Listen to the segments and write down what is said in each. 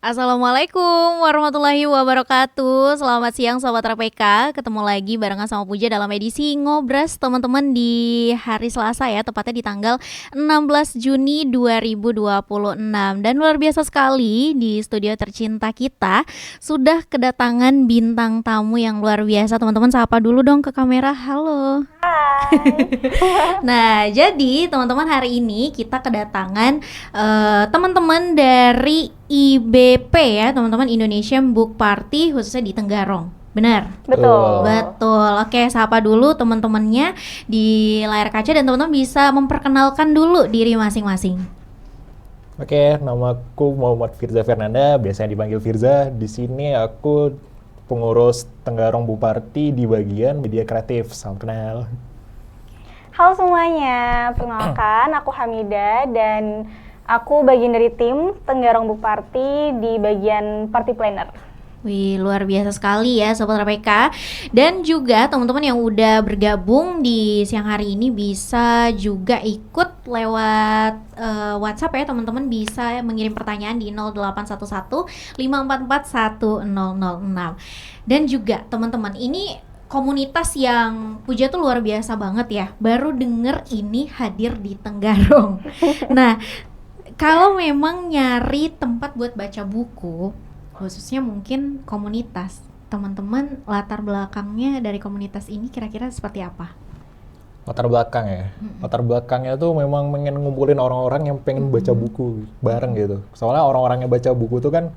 Assalamualaikum warahmatullahi wabarakatuh. Selamat siang Sobat RPK. Ketemu lagi barengan sama Puja dalam edisi Ngobras teman-teman di hari Selasa ya, tepatnya di tanggal 16 Juni 2026. Dan luar biasa sekali di studio tercinta kita sudah kedatangan bintang tamu yang luar biasa. Teman-teman sapa dulu dong ke kamera. Halo. Nah, jadi teman-teman hari ini kita kedatangan teman-teman dari IBP ya, teman-teman, Indonesian Book Party khususnya di Tenggarong. Benar? Betul. Betul. Oke, sapa dulu teman-temannya di layar kaca dan teman-teman bisa memperkenalkan dulu diri masing-masing. Oke, namaku Muhammad Firza Fernanda, biasanya dipanggil Firza. Di sini aku pengurus Tenggarong Book Party di bagian media kreatif. Salam kenal. Halo semuanya, perkenalkan aku Hamida dan aku bagian dari tim Tenggarong Book Party di bagian party planner. Wih, luar biasa sekali ya Sobat RPK. Dan juga teman-teman yang udah bergabung di siang hari ini bisa juga ikut lewat WhatsApp ya, teman-teman bisa mengirim pertanyaan di 0811 544 1006. Dan juga teman-teman, ini komunitas yang Puja tuh luar biasa banget ya. Baru denger ini hadir di Tenggarong. Nah, kalau memang nyari tempat buat baca buku, khususnya mungkin komunitas, teman-teman latar belakangnya dari komunitas ini kira-kira seperti apa? Latar belakang ya. Latar belakangnya tuh memang pengen ngumpulin orang-orang yang pengen baca buku bareng gitu. Soalnya orang-orang yang baca buku tuh kan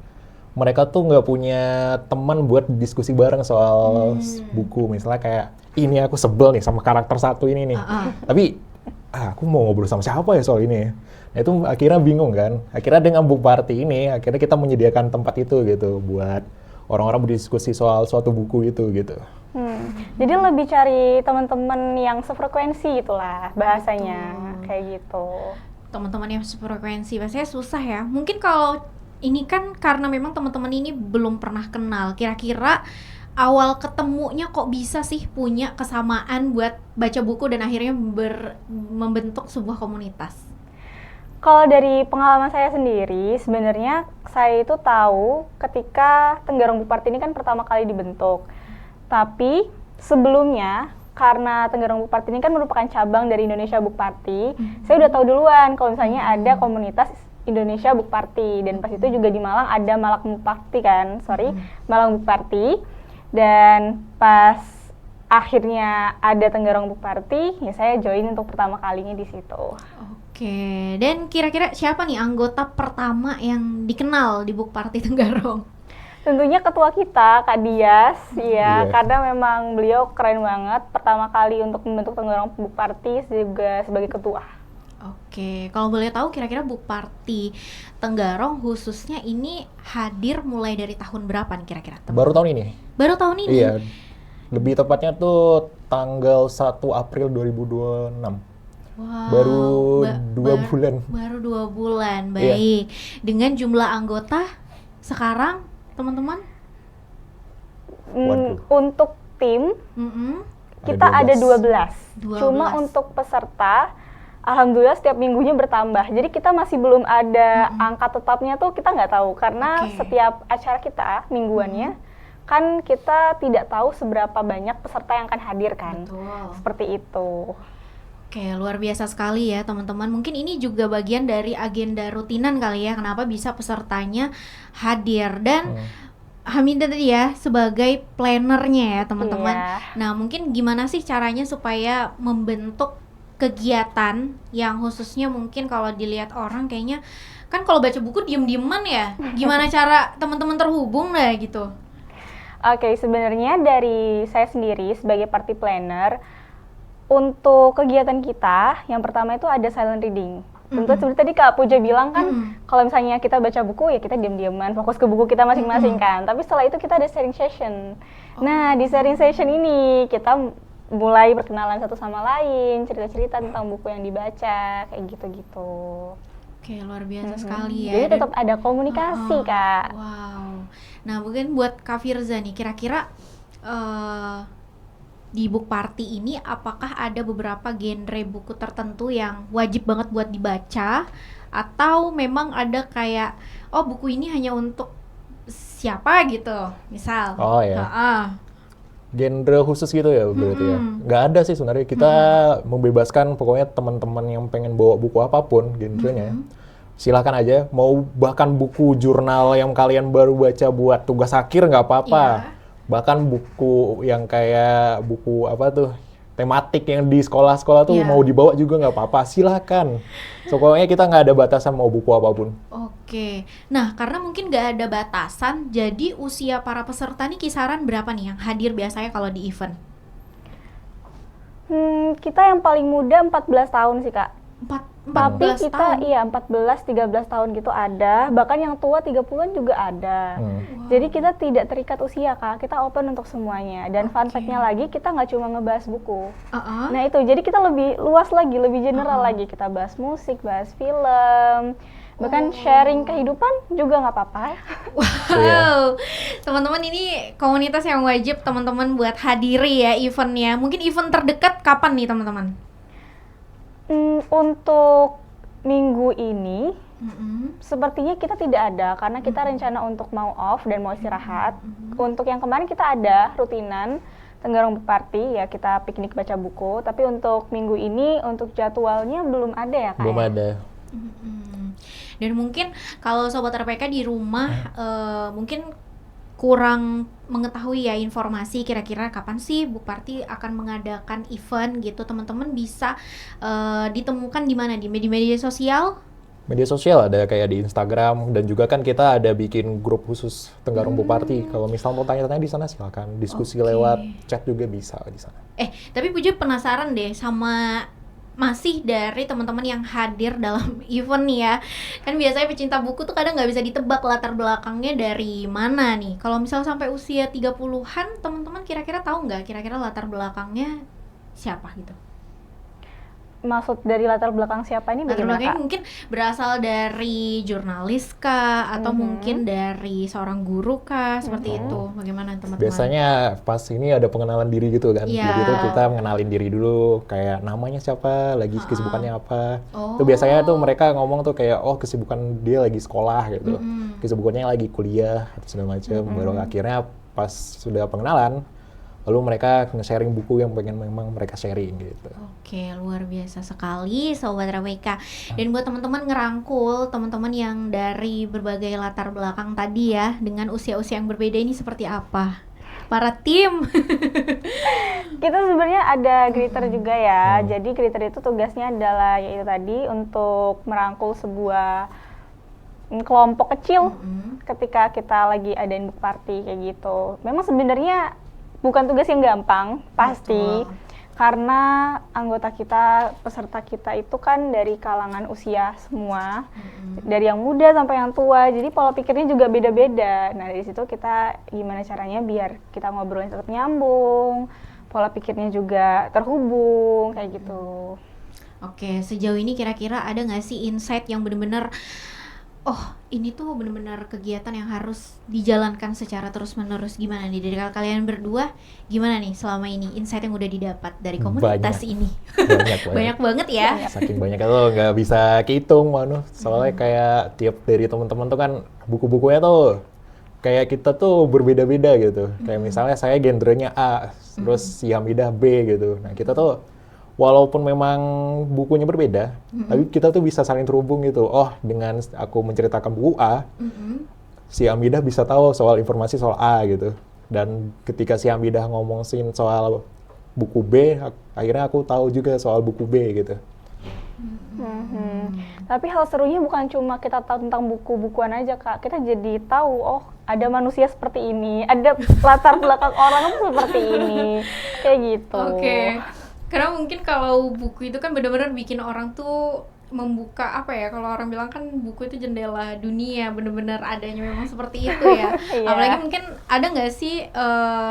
mereka tuh nggak punya teman buat diskusi bareng soal buku. Misalnya kayak, ini aku sebel nih sama karakter satu ini nih. Tapi aku mau ngobrol sama siapa ya soal ini. Nah itu akhirnya bingung kan. Akhirnya dengan book party ini, akhirnya kita menyediakan tempat itu gitu buat orang-orang berdiskusi soal suatu buku itu gitu. Jadi lebih cari teman-teman yang sefrekuensi itulah bahasanya, kayak gitu. Teman-teman yang sefrekuensi, biasanya susah ya. Mungkin kalau ini kan karena memang teman-teman ini belum pernah kenal, kira-kira awal ketemunya kok bisa sih punya kesamaan buat baca buku dan akhirnya membentuk sebuah komunitas? Kalau dari pengalaman saya sendiri, sebenarnya saya itu tahu ketika Tenggarong Book Party ini kan pertama kali dibentuk. Tapi sebelumnya, karena Tenggarong Book Party ini kan merupakan cabang dari Indonesia Book Party, saya udah tahu duluan kalau misalnya ada komunitas Indonesia Book Party, dan pas itu juga di Malang ada Malang Book Party Malang Book Party, dan pas akhirnya ada Tenggarong Book Party, ya saya join untuk pertama kalinya di situ. Oke, dan kira-kira siapa nih anggota pertama yang dikenal di Book Party Tenggarong? Tentunya ketua kita, Kak Dias, Iya. karena memang beliau keren banget, pertama kali untuk membentuk Tenggarong Book Party juga sebagai ketua. Oke, kalau boleh tahu kira-kira Book Party Tenggarong khususnya ini hadir mulai dari tahun berapa nih kira-kira? Baru tahun ini? Baru tahun ini? Iya. Lebih tepatnya tuh tanggal 1 April 2026. Wow, Baru 2 bulan. Baru 2 bulan, baik. Dengan jumlah anggota sekarang, teman-teman? Waduh. Untuk tim, kita ada 12. 12. Cuma untuk peserta, alhamdulillah setiap minggunya bertambah. Jadi kita masih belum ada angka tetapnya tuh, kita nggak tahu. Karena setiap acara kita mingguannya, kan kita tidak tahu seberapa banyak peserta yang akan hadir kan. Betul. Seperti itu. Oke, luar biasa sekali ya teman-teman. Mungkin ini juga bagian dari agenda rutinan kali ya, kenapa bisa pesertanya hadir. Dan Hamida tadi ya sebagai plannernya ya teman-teman. Iya. Nah, mungkin gimana sih caranya supaya membentuk kegiatan yang khususnya mungkin kalau dilihat orang kayaknya kan kalau baca buku diem-dieman ya. Gimana cara teman-teman terhubung lah gitu? Oke, sebenarnya dari saya sendiri sebagai party planner, untuk kegiatan kita, yang pertama itu ada silent reading. Tentu seperti tadi Kak Puja bilang kan, kalau misalnya kita baca buku ya kita diam-diaman, fokus ke buku kita masing-masing kan. Tapi setelah itu kita ada sharing session. Nah, di sharing session ini kita mulai perkenalan satu sama lain, cerita-cerita tentang buku yang dibaca, kayak gitu-gitu. Oke, luar biasa sekali ya. Jadi Dan tetap ada komunikasi Kak. wow. Nah, mungkin buat Kak Firza nih, kira-kira di book party ini apakah ada beberapa genre buku tertentu yang wajib banget buat dibaca, atau memang ada kayak oh buku ini hanya untuk siapa gitu, misal. Oh ya. Heeh. Genre khusus gitu ya berarti ya? Nggak ada sih sebenarnya, kita membebaskan pokoknya teman-teman yang pengen bawa buku apapun genrenya. Silakan aja, mau bahkan buku jurnal yang kalian baru baca buat tugas akhir nggak apa-apa. Iya. Bahkan buku yang kayak buku apa tuh, tematik yang di sekolah-sekolah tuh Iya. mau dibawa juga nggak apa-apa, silakan. So, pokoknya kita nggak ada batasan mau buku apapun. Oke, nah karena mungkin nggak ada batasan, jadi usia para peserta nih kisaran berapa nih yang hadir biasanya kalau di event? Kita yang paling muda 14 tahun sih, Kak. 14 Tapi kita tahun. 14, 13 tahun gitu ada, bahkan yang tua 30-an juga ada. Jadi kita tidak terikat usia, Kak. Kita open untuk semuanya. Dan fun fact-nya lagi, kita nggak cuma ngebahas buku. Heeh. Nah itu, jadi kita lebih luas lagi, lebih general lagi. Kita bahas musik, bahas film, bahkan sharing kehidupan juga nggak apa-apa. Wow, teman-teman ini komunitas yang wajib teman-teman buat hadiri ya eventnya. Mungkin event terdekat kapan nih teman-teman? Untuk minggu ini, Mm-mm. sepertinya kita tidak ada karena kita rencana untuk mau off dan mau istirahat. Untuk yang kemarin kita ada rutinan Tenggarong Book Party, ya kita piknik baca buku. Tapi untuk minggu ini untuk jadwalnya belum ada ya, Kak? Belum ada. Dan mungkin kalau sobat RPK di rumah mungkin kurang mengetahui ya informasi kira-kira kapan sih Book Party akan mengadakan event gitu, teman-teman bisa ditemukan di mana, di media-media sosial? Media sosial ada kayak di Instagram, dan juga kan kita ada bikin grup khusus Tenggarong Book Party. Kalau misal mau tanya-tanya di sana silakan, diskusi lewat chat juga bisa di sana. Tapi Puji penasaran deh sama masih dari teman-teman yang hadir dalam event nih ya. Kan biasanya pecinta buku tuh kadang nggak bisa ditebak latar belakangnya dari mana nih. Kalau misal sampai usia 30-an, teman-teman kira-kira tahu nggak kira-kira latar belakangnya siapa gitu? Maksud dari latar belakang siapa ini Latar bagaimana, belakangnya Kak? mungkin berasal dari jurnalis kah, atau mungkin dari seorang guru kah, seperti itu. Bagaimana teman-teman? Biasanya pas ini ada pengenalan diri gitu kan. Iya. Jadi itu kita mengenalin diri dulu, kayak namanya siapa, lagi kesibukannya apa. Oh. Itu biasanya tuh mereka ngomong tuh kayak, oh kesibukan dia lagi sekolah gitu. Kesibukannya lagi kuliah atau segala macam. Baru akhirnya pas sudah pengenalan, lalu mereka nge-sharing buku yang pengen memang mereka sharing gitu. Oke, luar biasa sekali Sobat RWK. Dan buat teman-teman ngerangkul teman-teman yang dari berbagai latar belakang tadi ya, dengan usia-usia yang berbeda ini seperti apa? Para tim. Kita sebenarnya ada greeter juga ya. Jadi greeter itu tugasnya adalah yaitu tadi untuk merangkul sebuah kelompok kecil ketika kita lagi adain book party kayak gitu. Memang sebenarnya bukan tugas yang gampang, pasti. Betul. Karena anggota kita, peserta kita itu kan dari kalangan usia semua. Dari yang muda sampai yang tua. Jadi pola pikirnya juga beda-beda. Nah, dari situ kita gimana caranya biar kita ngobrolnya tetap nyambung, pola pikirnya juga terhubung, kayak gitu. Oke, sejauh ini kira-kira ada nggak sih insight yang benar-benar ini tuh benar-benar kegiatan yang harus dijalankan secara terus-menerus. Gimana nih dari kalian berdua? Gimana nih selama ini insight yang udah didapat dari komunitas ini? Banyak banget ya. Saking banyak itu nggak bisa kehitung, Manu. Soalnya kayak tiap dari teman-teman tuh kan buku-bukunya tuh kayak kita tuh berbeda-beda gitu. Kayak misalnya saya genrenya A, terus si Hamidah B gitu. Nah kita tuh walaupun memang bukunya berbeda, tapi kita tuh bisa saling terhubung gitu. Oh, dengan aku menceritakan buku A, si Hamidah bisa tahu soal informasi soal A gitu. Dan ketika si Hamidah ngomongin soal buku B, akhirnya aku tahu juga soal buku B gitu. Tapi hal serunya bukan cuma kita tahu tentang buku-bukuan aja, Kak. Kita jadi tahu, oh ada manusia seperti ini, ada latar belakang orang tuh seperti ini, kayak gitu. Oke. Karena mungkin kalau buku itu kan benar-benar bikin orang tuh membuka apa ya, kalau orang bilang kan buku itu jendela dunia, benar-benar adanya memang seperti itu ya. Iya. Apalagi mungkin ada nggak sih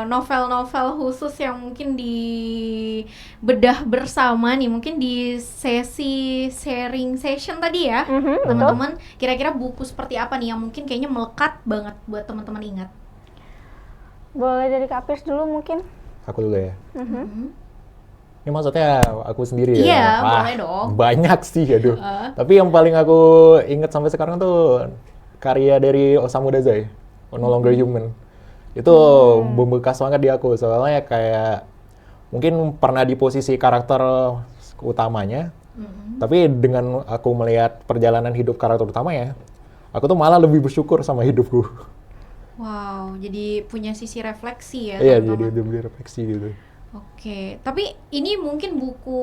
novel-novel khusus yang mungkin dibedah bersama nih, mungkin di sesi sharing session tadi ya, teman-teman kira-kira buku seperti apa nih yang mungkin kayaknya melekat banget buat teman-teman ingat? Boleh dari Kak Pirs dulu mungkin. Aku dulu ya. Ini maksudnya aku sendiri ya? Iya, Wah, boleh dong. Banyak sih, aduh. Tapi yang paling aku inget sampai sekarang tuh karya dari Osamu Dazai. No Longer Human. Itu membekas banget di aku, soalnya kayak mungkin pernah di posisi karakter utamanya, tapi dengan aku melihat perjalanan hidup karakter utamanya, aku tuh malah lebih bersyukur sama hidupku. Wow, jadi punya sisi refleksi ya Iya, teman-teman. jadi lebih refleksi gitu. Oke, tapi ini mungkin buku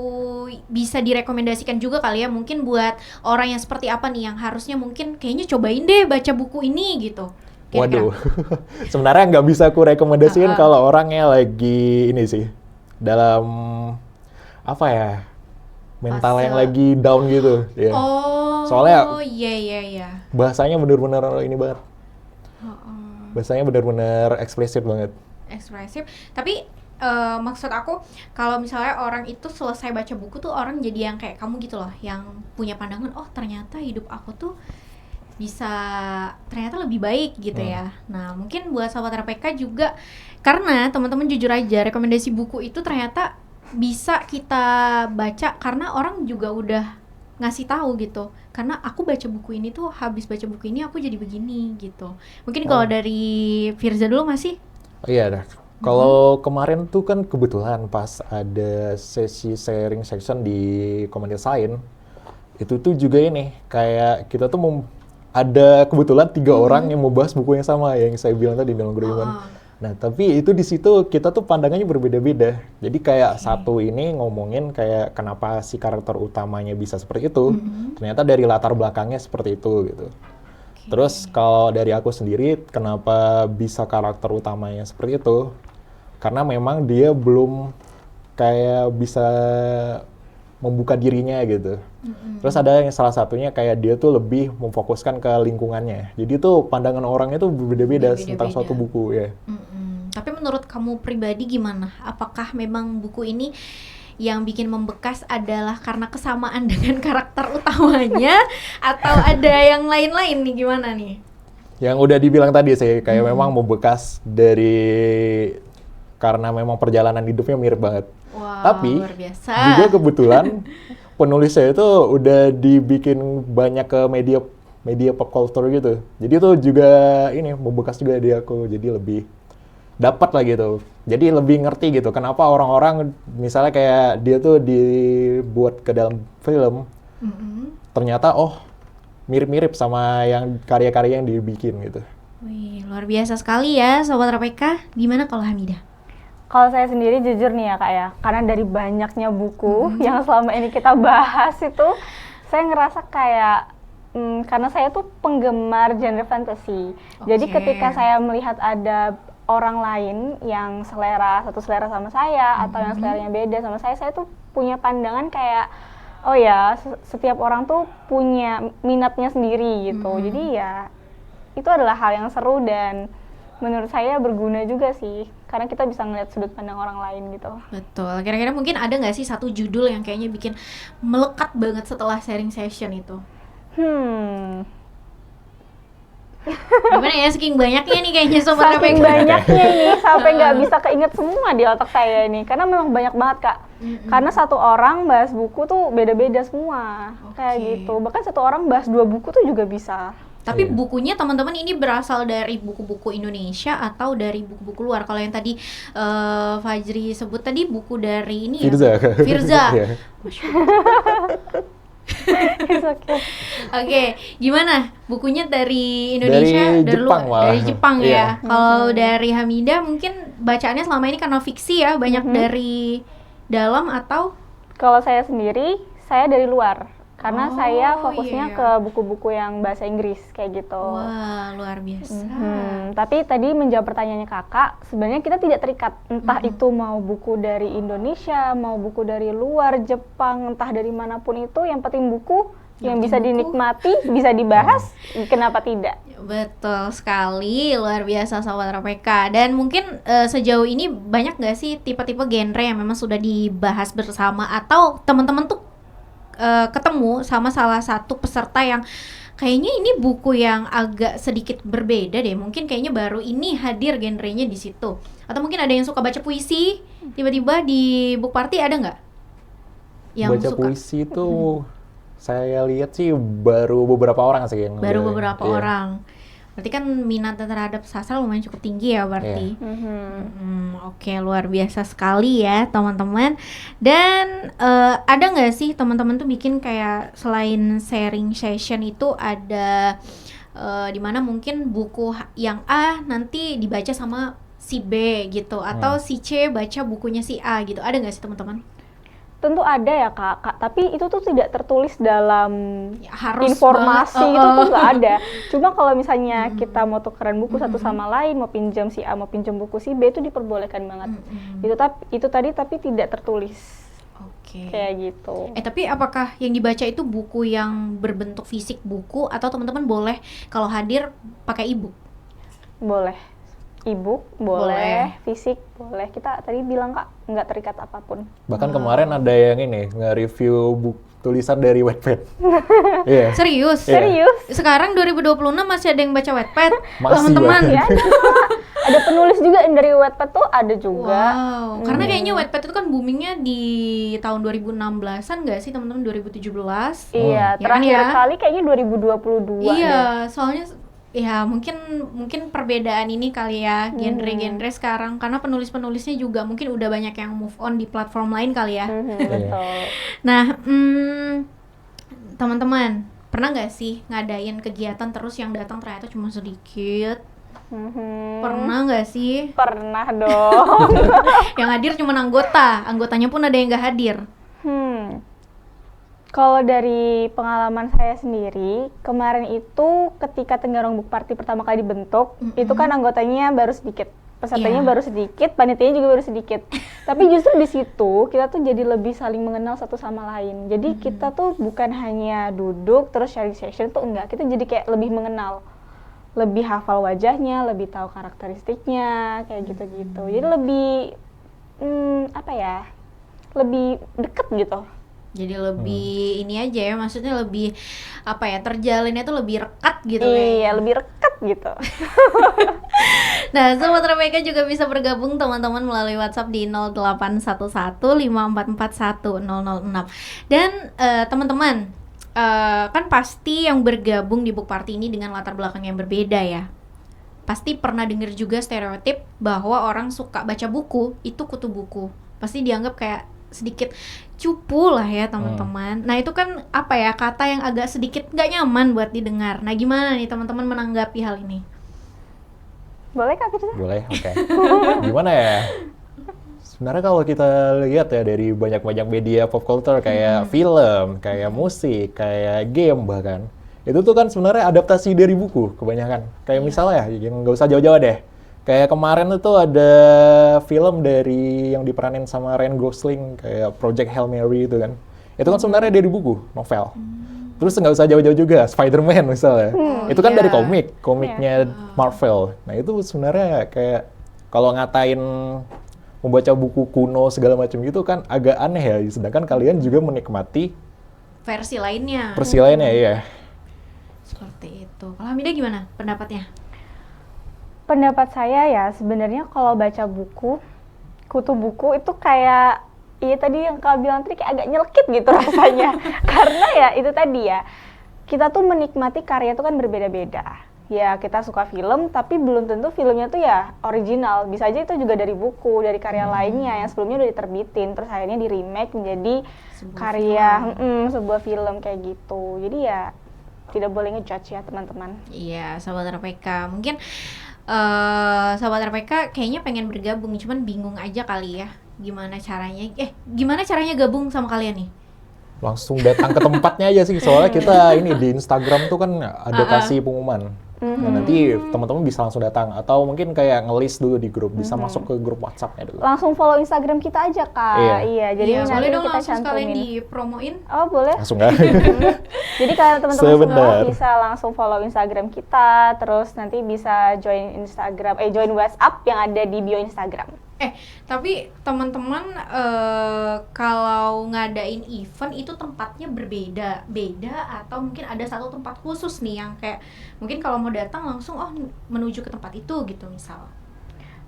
bisa direkomendasikan juga kali ya, mungkin buat orang yang seperti apa nih yang harusnya mungkin kayaknya cobain deh baca buku ini gitu. Kira-kira. Waduh, sebenarnya nggak bisa aku rekomendasiin kalau orangnya lagi ini sih, dalam apa ya, mental yang Fase. lagi down gitu. Ya. Oh, Soalnya iya. bahasanya bener-bener ini banget, Heeh. bahasanya bener-bener eksplisit banget. Ekspresif. Tapi maksud aku kalau misalnya orang itu selesai baca buku tuh orang jadi yang kayak kamu gitu loh, yang punya pandangan, oh ternyata hidup aku tuh bisa ternyata lebih baik gitu ya. Nah mungkin buat sahabat RPK juga, karena teman-teman jujur aja rekomendasi buku itu ternyata bisa kita baca karena orang juga udah ngasih tahu gitu, karena aku baca buku ini tuh, habis baca buku ini aku jadi begini gitu. Mungkin kalau dari Firza dulu masih. Oh iya, dah. Kalau kemarin tuh kan kebetulan pas ada sesi sharing section di komunitas lain, itu tuh juga ini, kayak kita tuh ada kebetulan 3 orang yang mau bahas buku yang sama, yang saya bilang tadi, No Longer Human. Nah, tapi itu di situ kita tuh pandangannya berbeda-beda. Jadi kayak satu ini ngomongin kayak kenapa si karakter utamanya bisa seperti itu, ternyata dari latar belakangnya seperti itu gitu. Terus kalau dari aku sendiri, kenapa bisa karakter utamanya seperti itu? Karena memang dia belum kayak bisa membuka dirinya gitu. Terus ada yang salah satunya kayak dia tuh lebih memfokuskan ke lingkungannya. Jadi tuh pandangan orangnya tuh berbeda-beda tentang suatu buku ya. Tapi menurut kamu pribadi gimana? Apakah memang buku ini yang bikin membekas adalah karena kesamaan dengan karakter utamanya atau ada yang lain-lain nih, gimana nih? Yang udah dibilang tadi sih, kayak memang membekas dari karena memang perjalanan hidupnya mirip banget. Wow, Tapi luar biasa. juga kebetulan penulisnya itu udah dibikin banyak ke media pop culture gitu. Jadi itu juga ini membekas juga di aku. Jadi lebih dapat lah gitu. Jadi lebih ngerti gitu kenapa orang-orang misalnya kayak dia tuh dibuat ke dalam film. Ternyata mirip-mirip sama yang karya-karya yang dibikin gitu. Wih, luar biasa sekali ya Sobat RPK. Gimana kalau Hamidah? Kalau saya sendiri jujur nih ya Kak ya, karena dari banyaknya buku yang selama ini kita bahas itu, saya ngerasa kayak, karena saya tuh penggemar genre fantasy. Jadi ketika saya melihat ada orang lain yang satu selera sama saya, atau yang seleranya beda sama saya tuh punya pandangan kayak, oh ya, setiap orang tuh punya minatnya sendiri gitu. Jadi ya, itu adalah hal yang seru dan menurut saya berguna juga sih, karena kita bisa ngeliat sudut pandang orang lain gitu. Betul. Kira-kira mungkin ada nggak sih satu judul yang kayaknya bikin melekat banget setelah sharing session itu? Gimana ya, saking banyaknya nih kayaknya Sobat Saking RPK. banyaknya ini sampai nggak bisa keinget semua di otak saya ini, karena memang banyak banget Kak. Karena satu orang bahas buku tuh beda-beda semua, kayak gitu. Bahkan satu orang bahas 2 buku tuh juga bisa. Tapi bukunya teman-teman ini berasal dari buku-buku Indonesia atau dari buku-buku luar? Kalau yang tadi Fajri sebut tadi buku dari ini Firza. ya? Firza. Iya. It's okay. Oke, gimana? Bukunya dari Indonesia, Dari Jepang luar, malah. dari Jepang Iya. ya. Kalau dari Hamidah mungkin bacaannya selama ini karena fiksi ya, banyak dari dalam atau? Kalau saya sendiri, saya dari luar. Karena Oh, saya fokusnya iya. ke buku-buku yang bahasa Inggris, kayak gitu. Wah, luar biasa. Tapi tadi menjawab pertanyaannya kakak, sebenarnya kita tidak terikat. Entah itu mau buku dari Indonesia, mau buku dari luar, Jepang, entah dari manapun itu, yang penting buku yang bisa dinikmati, bisa dibahas, kenapa tidak? Betul sekali, luar biasa Sobat RPK. Dan mungkin sejauh ini banyak nggak sih tipe-tipe genre yang memang sudah dibahas bersama, atau teman-teman tuh ketemu sama salah satu peserta yang kayaknya ini buku yang agak sedikit berbeda deh, mungkin kayaknya baru ini hadir genrenya di situ, atau mungkin ada yang suka baca puisi tiba-tiba di book party, ada nggak yang Baca suka? puisi itu saya lihat sih baru beberapa orang sih yang Baru udah- beberapa iya. orang. Berarti kan minatnya terhadap sastra lumayan cukup tinggi ya berarti. Oke, luar biasa sekali ya teman-teman. Dan ada nggak sih teman-teman tuh bikin kayak selain sharing session itu ada dimana mungkin buku yang A nanti dibaca sama si B gitu, atau si C baca bukunya si A gitu. Ada nggak sih teman-teman? Tentu ada ya Kak, tapi itu tuh tidak tertulis dalam Ya, harus informasi banget. itu tuh nggak ada. Cuma kalau misalnya kita mau tukeran buku satu sama lain, mau pinjam si A, mau pinjam buku si B, itu diperbolehkan banget. Itu tadi tapi tidak tertulis. Oke. Kayak gitu. Tapi apakah yang dibaca itu buku yang berbentuk fisik buku, atau teman-teman boleh kalau hadir pakai e-book? Boleh. E-book boleh, fisik boleh. Kita tadi bilang Kak, nggak terikat apapun. Bahkan kemarin ada yang ini nge-review tulisan dari Wattpad. Iya. Serius? Iya. Serius? Sekarang 2026 masih ada yang baca Wattpad? Masih, Teman-teman bahkan. Ya, ada penulis juga yang dari Wattpad tuh ada juga. Wow, karena kayaknya Wattpad itu kan boomingnya di tahun 2016-an nggak sih teman-teman, 2017? Iya, Ya kan terakhir ya? kali kayaknya 2022 deh. Iya, soalnya ya mungkin perbedaan ini kali ya, genre-genre sekarang, karena penulis-penulisnya juga mungkin udah banyak yang move on di platform lain kali ya. Betul. Nah, teman-teman, pernah nggak sih ngadain kegiatan terus yang datang ternyata cuma sedikit? Pernah nggak sih? Pernah dong. Yang hadir cuma anggotanya pun ada yang nggak hadir. Kalau dari pengalaman saya sendiri, kemarin itu ketika Tenggarong Book Party pertama kali dibentuk, itu kan anggotanya baru sedikit, pesertanya Iya. baru sedikit, panitianya juga baru sedikit. Tapi justru di situ kita tuh jadi lebih saling mengenal satu sama lain. Jadi kita tuh bukan hanya duduk terus sharing session tuh enggak, kita jadi kayak lebih mengenal, lebih hafal wajahnya, lebih tahu karakteristiknya, kayak gitu-gitu. Jadi lebih lebih deket gitu. Jadi lebih ini aja ya, maksudnya lebih terjalinnya tuh lebih rekat gitu Iya, kayaknya. lebih rekat gitu. Nah, Sobat RPK juga bisa bergabung teman-teman melalui WhatsApp di 081154410006. Dan teman-teman, kan pasti yang bergabung di Book Party ini dengan latar belakang yang berbeda ya. Pasti pernah dengar juga stereotip bahwa orang suka baca buku itu kutu buku. Pasti dianggap kayak sedikit cupu lah ya teman-teman. Nah itu kan kata yang agak sedikit nggak nyaman buat didengar. Nah gimana nih teman-teman menanggapi hal ini? Boleh Kak kita? Boleh, oke. Gimana ya? Sebenarnya kalau kita lihat ya dari banyak-banyak media pop culture kayak film, kayak musik, kayak game bahkan, itu tuh kan sebenarnya adaptasi dari buku kebanyakan. Kayak misalnya ya, yang nggak usah jauh-jauh deh. Kayak kemarin itu ada film dari yang diperanin sama Ryan Gosling, kayak Project Hail Mary itu kan. Itu kan sebenarnya dari buku, novel. Terus nggak usah jauh-jauh juga, Spider-Man misalnya. Itu kan dari komiknya Marvel. Nah itu sebenarnya kayak kalau ngatain membaca buku kuno segala macam gitu kan agak aneh ya. Sedangkan kalian juga menikmati Versi lainnya. ya. Seperti itu. Kalau Hamidah gimana pendapatnya? Pendapat saya ya sebenarnya kalau baca buku, kutu buku itu kayak tadi yang Kak bilang tadi kayak agak nyelkit gitu rasanya. Karena ya itu tadi ya, kita tuh menikmati karya itu kan berbeda-beda. Ya kita suka film tapi belum tentu filmnya tuh ya original. Bisa aja itu juga dari buku, dari karya lainnya yang sebelumnya udah diterbitin, terus akhirnya di remake menjadi sebuah film kayak gitu. Jadi ya tidak boleh ngejudge ya teman-teman. Iya, Sobat RPK. Mungkin Sobat RPK kayaknya pengen bergabung, cuman bingung aja kali ya gimana caranya gabung sama kalian nih. Langsung datang ke tempatnya aja sih, soalnya kita ini di Instagram tuh kan ada kasih pengumuman. Nah, nanti teman-teman bisa langsung datang atau mungkin kayak nge-list dulu di grup, bisa masuk ke grup WhatsApp-nya dulu. Langsung follow Instagram kita aja Kak. Jadi nanti boleh dong kita langsung sekalian cantumin. dipromoin. Oh boleh. Langsung nggak? Jadi kalian teman-teman semua Sebentar. bisa langsung follow Instagram kita, terus nanti bisa join join WhatsApp yang ada di bio Instagram. Tapi teman-teman kalau ngadain event itu tempatnya berbeda atau mungkin ada satu tempat khusus nih yang kayak mungkin kalau mau datang langsung menuju ke tempat itu gitu misal.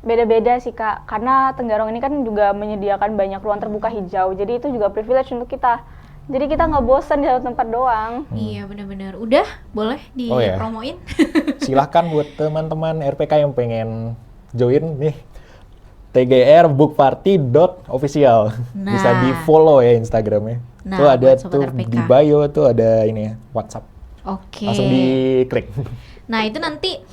Beda-beda sih Kak, karena Tenggarong ini kan juga menyediakan banyak ruang terbuka hijau, jadi itu juga privilege untuk kita. Jadi kita nggak bosan di satu tempat doang. Iya benar-benar. Udah boleh Oh, ya. dipromoin. Silahkan buat teman-teman RPK yang pengen join nih, tgrbookparty.official. Nah. Bisa di follow ya Instagramnya. Nah, Tuh ada buat Sobat tuh RPK. di bio tuh ada ini ya, WhatsApp. Oke. Langsung diklik. Nah itu nanti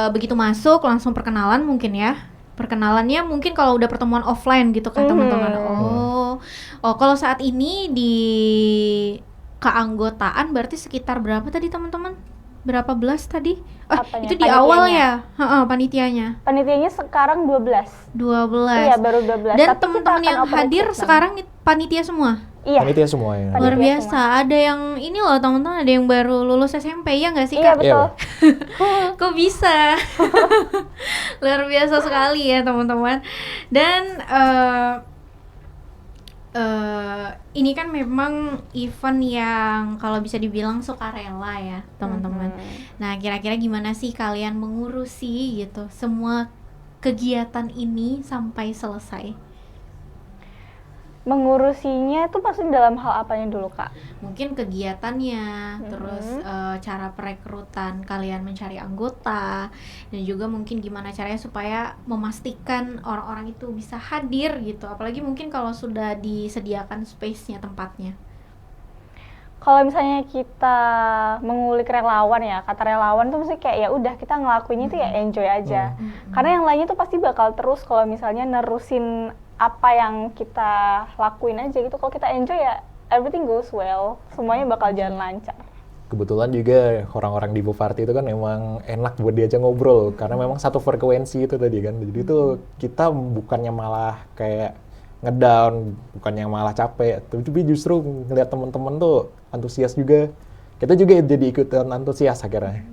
begitu masuk langsung perkenalan mungkin ya. Perkenalannya mungkin kalau udah pertemuan offline gitu kan teman-teman. Oh kalau saat ini di keanggotaan berarti sekitar berapa tadi teman-teman? Berapa belas tadi? Apanya? Itu di awal Panitianya? ya? Heeh, panitianya. Panitianya sekarang 12. 12. Iya, baru 12. Dan Tapi kita teman-teman akan yang open hadir recruitment. sekarang panitia semua. Iya. Panitia semua ya. Panitia Luar semua. biasa. Ada yang ini loh teman-teman, ada yang baru lulus SMP ya nggak sih Iya, Kak? betul. Kok bisa? Luar biasa sekali ya teman-teman. Dan ini kan memang event yang kalau bisa dibilang sukarela ya teman-teman. Nah kira-kira gimana sih kalian mengurusi gitu semua kegiatan ini sampai selesai? Mengurusinya itu maksudnya dalam hal apanya dulu, Kak? Mungkin kegiatannya, terus cara perekrutan kalian mencari anggota, dan juga mungkin gimana caranya supaya memastikan orang-orang itu bisa hadir gitu. Apalagi mungkin kalau sudah disediakan space-nya, tempatnya. Kalau misalnya kita mengulik relawan ya, kata relawan tuh mesti kayak ya udah kita ngelakuinnya tuh ya enjoy aja. Karena yang lainnya tuh pasti bakal terus kalau misalnya nerusin apa yang kita lakuin aja gitu. Kalau kita enjoy ya everything goes well, semuanya bakal jalan lancar. Kebetulan juga orang-orang di Bookparty itu kan memang enak buat diajak ngobrol karena memang satu frekuensi itu tadi kan. Jadi itu kita bukannya malah kayak ngedown, bukannya malah capek, tapi justru ngeliat teman-teman tuh antusias juga. Kita juga jadi ikutan antusias akhirnya.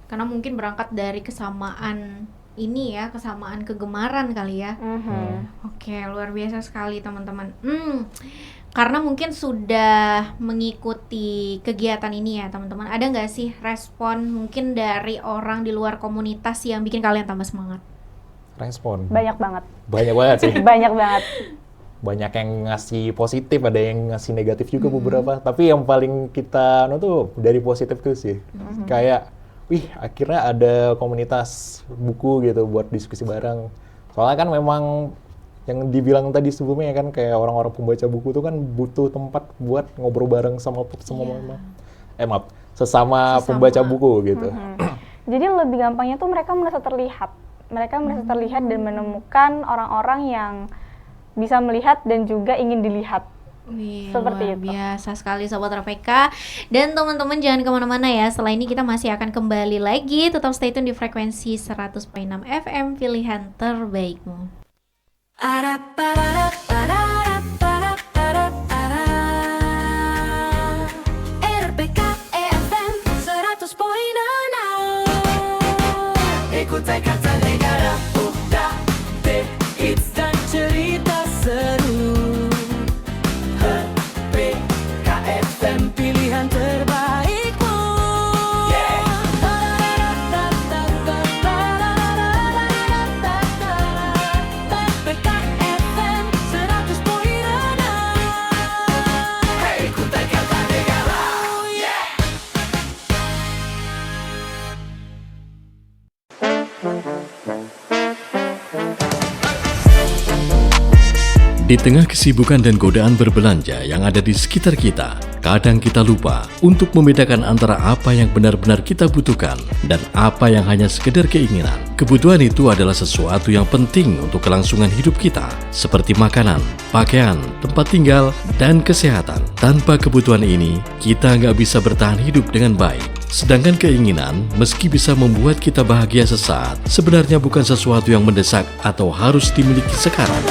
Karena mungkin berangkat dari kesamaan ini ya, kesamaan kegemaran kali ya. Oke, luar biasa sekali teman-teman. Karena mungkin sudah mengikuti kegiatan ini ya teman-teman, ada nggak sih respon mungkin dari orang di luar komunitas yang bikin kalian tambah semangat? Respon. Banyak banget. Banyak banget sih. Banyak banget. Banyak yang ngasih positif, ada yang ngasih negatif juga beberapa. Tapi yang paling kita tuh dari positif tuh sih. Kayak, wih akhirnya ada komunitas buku gitu buat diskusi bareng. Soalnya kan memang yang dibilang tadi sebelumnya kan kayak orang-orang pembaca buku tuh kan butuh tempat buat ngobrol bareng sama sesama pembaca buku gitu. Jadi lebih gampangnya tuh mereka merasa terlihat. Mereka merasa terlihat dan menemukan orang-orang yang bisa melihat dan juga ingin dilihat. Wih, Seperti luar itu. biasa sekali Sobat RPK. Dan teman-teman jangan kemana-mana ya. Setelah ini kita masih akan kembali lagi. Tetap stay tune di frekuensi 100.6 FM, pilihan terbaikmu. RPK FM 100.6. Ikuti kata negara, udah deh, hits dan cerita seru. RPK FM pilihan terbaikmu. RPK FM 100.6. Hey, ikuti kata negara. Di tengah kesibukan dan godaan berbelanja yang ada di sekitar kita, kadang kita lupa untuk membedakan antara apa yang benar-benar kita butuhkan dan apa yang hanya sekedar keinginan. Kebutuhan itu adalah sesuatu yang penting untuk kelangsungan hidup kita, seperti makanan, pakaian, tempat tinggal, dan kesehatan. Tanpa kebutuhan ini, kita nggak bisa bertahan hidup dengan baik. Sedangkan keinginan, meski bisa membuat kita bahagia sesaat, sebenarnya bukan sesuatu yang mendesak atau harus dimiliki sekarang.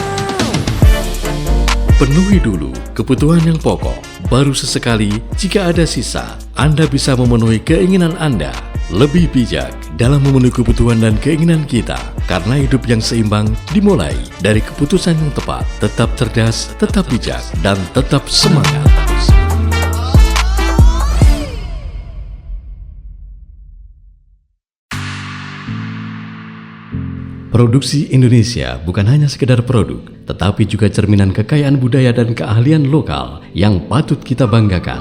Penuhi dulu kebutuhan yang pokok, baru sesekali jika ada sisa, Anda bisa memenuhi keinginan Anda. Lebih bijak dalam memenuhi kebutuhan dan keinginan kita, karena hidup yang seimbang dimulai dari keputusan yang tepat. Tetap cerdas, tetap bijak, dan tetap semangat. Produksi Indonesia bukan hanya sekedar produk, tetapi juga cerminan kekayaan budaya dan keahlian lokal yang patut kita banggakan.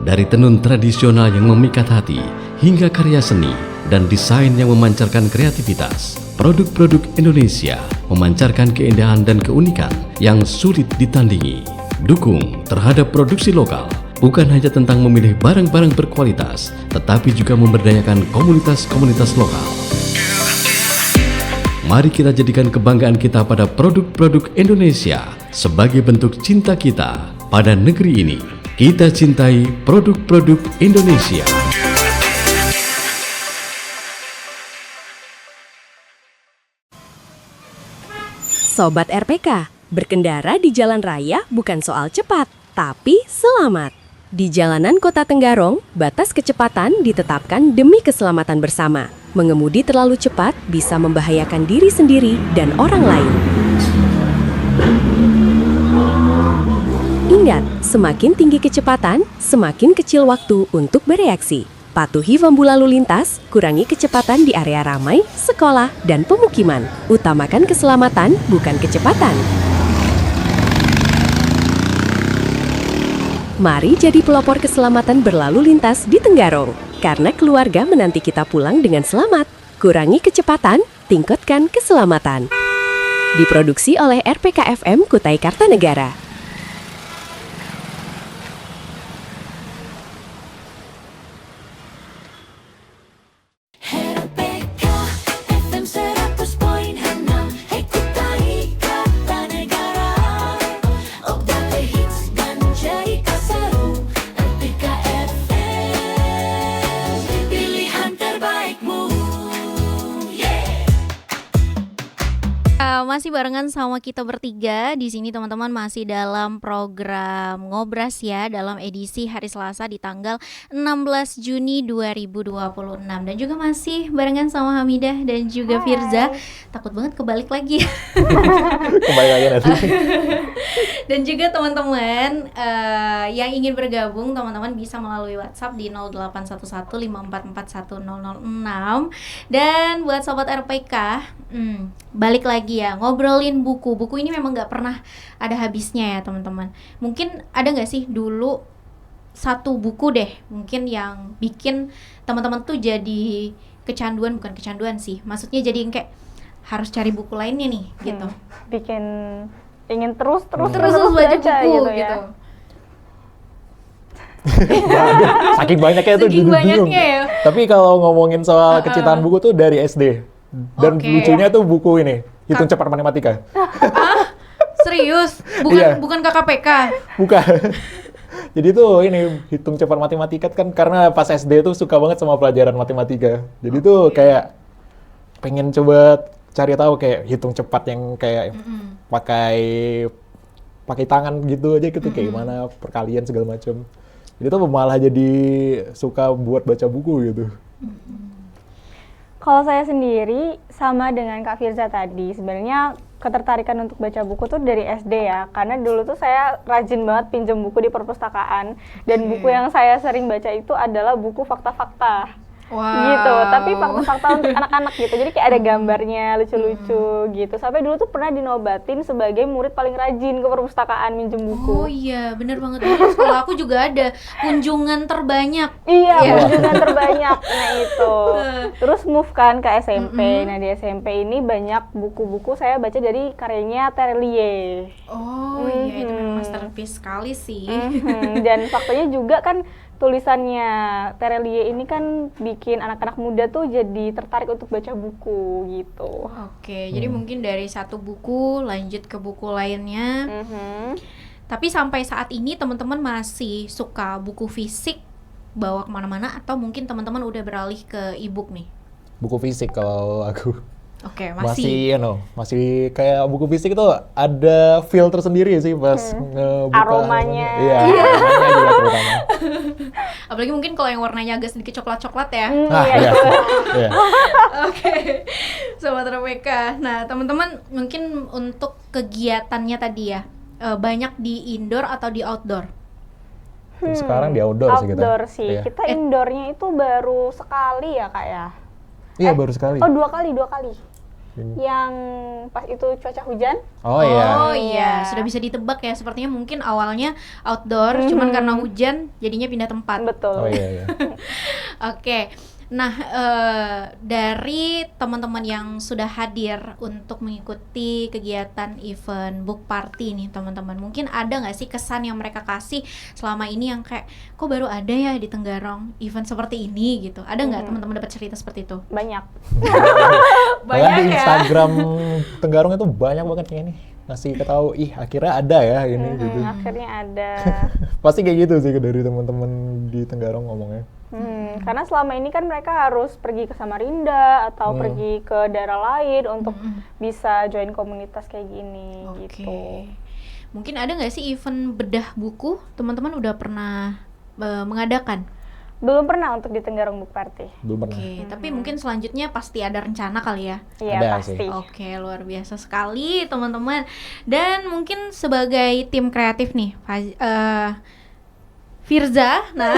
Dari tenun tradisional yang memikat hati, hingga karya seni dan desain yang memancarkan kreativitas, produk-produk Indonesia memancarkan keindahan dan keunikan yang sulit ditandingi. Dukung terhadap produksi lokal bukan hanya tentang memilih barang-barang berkualitas, tetapi juga memberdayakan komunitas-komunitas lokal. Mari kita jadikan kebanggaan kita pada produk-produk Indonesia sebagai bentuk cinta kita pada negeri ini. Kita cintai produk-produk Indonesia. Sobat RPK, berkendara di jalan raya bukan soal cepat, tapi selamat. Di jalanan Kota Tenggarong, batas kecepatan ditetapkan demi keselamatan bersama. Mengemudi terlalu cepat bisa membahayakan diri sendiri dan orang lain. Ingat, semakin tinggi kecepatan, semakin kecil waktu untuk bereaksi. Patuhi rambu lalu lintas, kurangi kecepatan di area ramai, sekolah, dan pemukiman. Utamakan keselamatan, bukan kecepatan. Mari jadi pelopor keselamatan berlalu lintas di Tenggarong. Karena keluarga menanti kita pulang dengan selamat. Kurangi kecepatan, tingkatkan keselamatan. Diproduksi oleh RPK FM Kutai Kartanegara. RPK FM 100.6 Kutai Kartanegara. Update hits dan cerita seru. RPK FM, pilihan terbaikmu. Masih barengan sama kita bertiga di sini teman-teman, masih dalam program Ngobras ya, dalam edisi hari Selasa di tanggal 16 Juni 2026, dan juga masih barengan sama Hamidah dan juga Firza. Takut banget kebalik lagi. Kembali lagi nanti. Dan juga teman-teman yang ingin bergabung, teman-teman bisa melalui WhatsApp di 0811544106. Dan buat sobat RPK, balik lagi ya, ngobrolin buku. Buku ini memang nggak pernah ada habisnya ya teman-teman. Mungkin ada nggak sih dulu satu buku deh mungkin yang bikin teman-teman tuh jadi kecanduan, bukan kecanduan sih, maksudnya jadi yang kayak harus cari buku lainnya nih gitu. Bikin ingin terus Terus baca buku gitu. ya. Saking banyaknya tuh Saking jadi banyaknya bingung. ya. Tapi kalau ngomongin soal kecintaan buku tuh dari SD. Dan Oke. lucunya tuh buku ini, Hitung Cepat Matematika. Serius? Iya. Bukan KKPK? Bukan. Jadi tuh ini Hitung Cepat Matematika kan karena pas SD tuh suka banget sama pelajaran matematika. Jadi tuh kayak pengen coba cari tahu kayak hitung cepat yang kayak pakai tangan gitu aja gitu, kayak gimana perkalian segala macam. Jadi tuh malah jadi suka buat baca buku gitu. Kalau saya sendiri sama dengan Kak Firza tadi, sebenarnya ketertarikan untuk baca buku tuh dari SD ya, karena dulu tuh saya rajin banget pinjam buku di perpustakaan, dan buku yang saya sering baca itu adalah buku fakta-fakta. Wow. Gitu, tapi fakta-fakta untuk anak-anak gitu, jadi kayak ada gambarnya lucu-lucu gitu. Sampai dulu tuh pernah dinobatin sebagai murid paling rajin ke perpustakaan minjem buku. Oh iya, bener banget. Dulu sekolah aku juga ada kunjungan terbanyak. Iya, kunjungan terbanyak. Nah itu. Terus move kan ke SMP. Nah di SMP ini banyak buku-buku saya baca dari karyanya Terelie. Oh iya, itu memang masterpiece sekali sih. Dan faktanya juga kan tulisannya Terelie ini kan bikin anak-anak muda tuh jadi tertarik untuk baca buku gitu. Oke, jadi mungkin dari satu buku lanjut ke buku lainnya. Tapi sampai saat ini teman-teman masih suka buku fisik bawa kemana-mana, atau mungkin teman-teman udah beralih ke e-book nih? Buku fisik kalau aku. Oke, masih kayak buku fisik itu ada feel tersendiri sih pas ngebuka Aromanya. Iya, aromanya juga terutama. Apalagi mungkin kalau yang warnanya agak sedikit coklat-coklat ya. Iya. Iya. Oke, Sobat RPK. Nah, teman-teman mungkin untuk kegiatannya tadi ya, banyak di indoor atau di outdoor? Sekarang di outdoor sih kita. Outdoor sih. Iya. Kita indoornya itu baru sekali ya Kak ya. Iya, baru sekali. Oh, dua kali. Yang pas itu cuaca hujan. Oh iya. Oh iya, Iya. sudah bisa ditebak ya. Sepertinya mungkin awalnya outdoor, cuman karena hujan jadinya pindah tempat. Betul. Oh iya. Oke. Nah, dari teman-teman yang sudah hadir untuk mengikuti kegiatan event book party nih teman-teman, mungkin ada nggak sih kesan yang mereka kasih selama ini yang kayak, kok baru ada ya di Tenggarong event seperti ini gitu? Ada nggak teman-teman dapat cerita seperti itu? Banyak. Bahkan di ya? Instagram Tenggarong itu banyak banget kayak ini ngasih ketahu, ih akhirnya ada ya ini gitu. Akhirnya ada. Pasti kayak gitu sih dari teman-teman di Tenggarong ngomongnya. Karena selama ini kan mereka harus pergi ke Samarinda atau pergi ke daerah lain untuk bisa join komunitas kayak gini Oke. gitu. Mungkin ada nggak sih event bedah buku? Teman-teman udah pernah mengadakan? Belum pernah untuk di Tenggarong Book Party. Belum pernah. Oke, tapi mungkin selanjutnya pasti ada rencana kali ya. Iya Ada pasti. sih. Oke, luar biasa sekali teman-teman. Dan mungkin sebagai tim kreatif nih, Firza, nah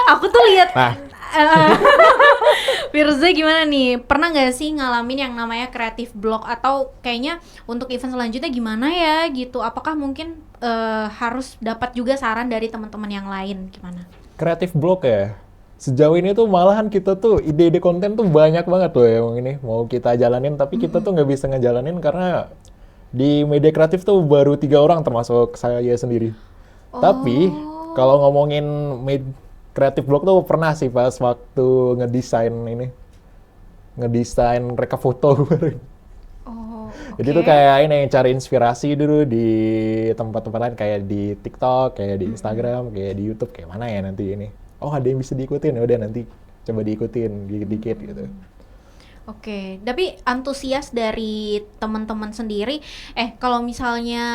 aku tuh lihat Nah. Firza gimana nih? Pernah nggak sih ngalamin yang namanya kreatif block atau kayaknya untuk event selanjutnya gimana ya gitu? Apakah mungkin harus dapat juga saran dari teman-teman yang lain gimana? Kreatif blog ya. Sejauh ini tuh malahan kita tuh ide-ide konten tuh banyak banget loh emang ini mau kita jalanin, tapi kita tuh nggak bisa ngejalanin karena di media kreatif tuh baru 3 orang termasuk saya sendiri. Tapi kalau ngomongin kreatif blog tuh pernah sih pas waktu ngedesain reka foto kemarin. Oh, Jadi tuh kayak ini cari inspirasi dulu di tempat-tempat lain kayak di TikTok, kayak di Instagram, kayak di YouTube, kayak mana ya nanti ini. Oh ada yang bisa diikutin, ya udah nanti coba diikutin dikit-dikit gitu. Oke, tapi antusias dari teman-teman sendiri, kalau misalnya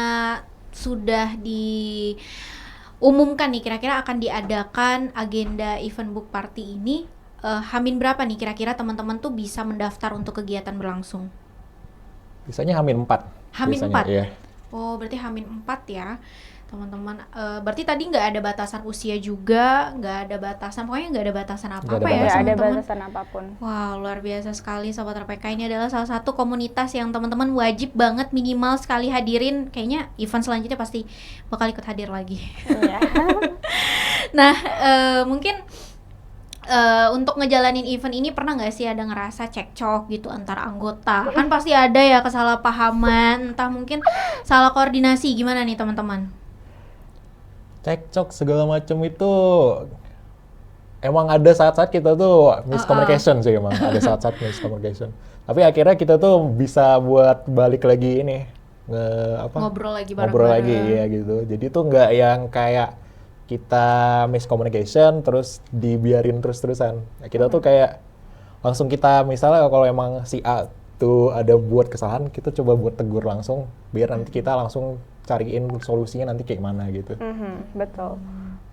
sudah diumumkan nih kira-kira akan diadakan agenda event book party ini, Hamin berapa nih kira-kira teman-teman tuh bisa mendaftar untuk kegiatan berlangsung? Biasanya Hamin 4. Hamin biasanya, 4? Iya. Oh, berarti Hamin 4 ya teman-teman. Berarti tadi nggak ada batasan usia juga, nggak ada batasan, pokoknya nggak ada batasan apa-apa ada ya Nggak ada teman-teman. batasan apapun. Wow, luar biasa sekali Sobat RPK. Ini adalah salah satu komunitas yang teman-teman wajib banget minimal sekali hadirin. Kayaknya event selanjutnya pasti bakal ikut hadir lagi. Iya. Nah, mungkin untuk ngejalanin event ini pernah nggak sih ada ngerasa cekcok gitu antar anggota? Kan pasti ada ya kesalahpahaman, entah mungkin salah koordinasi. Gimana nih teman-teman? Cekcok segala macam itu emang ada saat-saat kita tuh miscommunication sih emang ada saat-saat miscommunication. Tapi akhirnya kita tuh bisa buat balik lagi ini Ngobrol lagi ngobrol lagi bareng-bareng. ya gitu. Jadi tuh nggak yang kayak kita miscommunication terus dibiarin terus-terusan. Nah, kita tuh kayak langsung kita misalnya kalau emang si A tuh ada buat kesalahan, kita coba buat tegur langsung biar nanti kita langsung cariin solusinya nanti kayak mana gitu. Betul.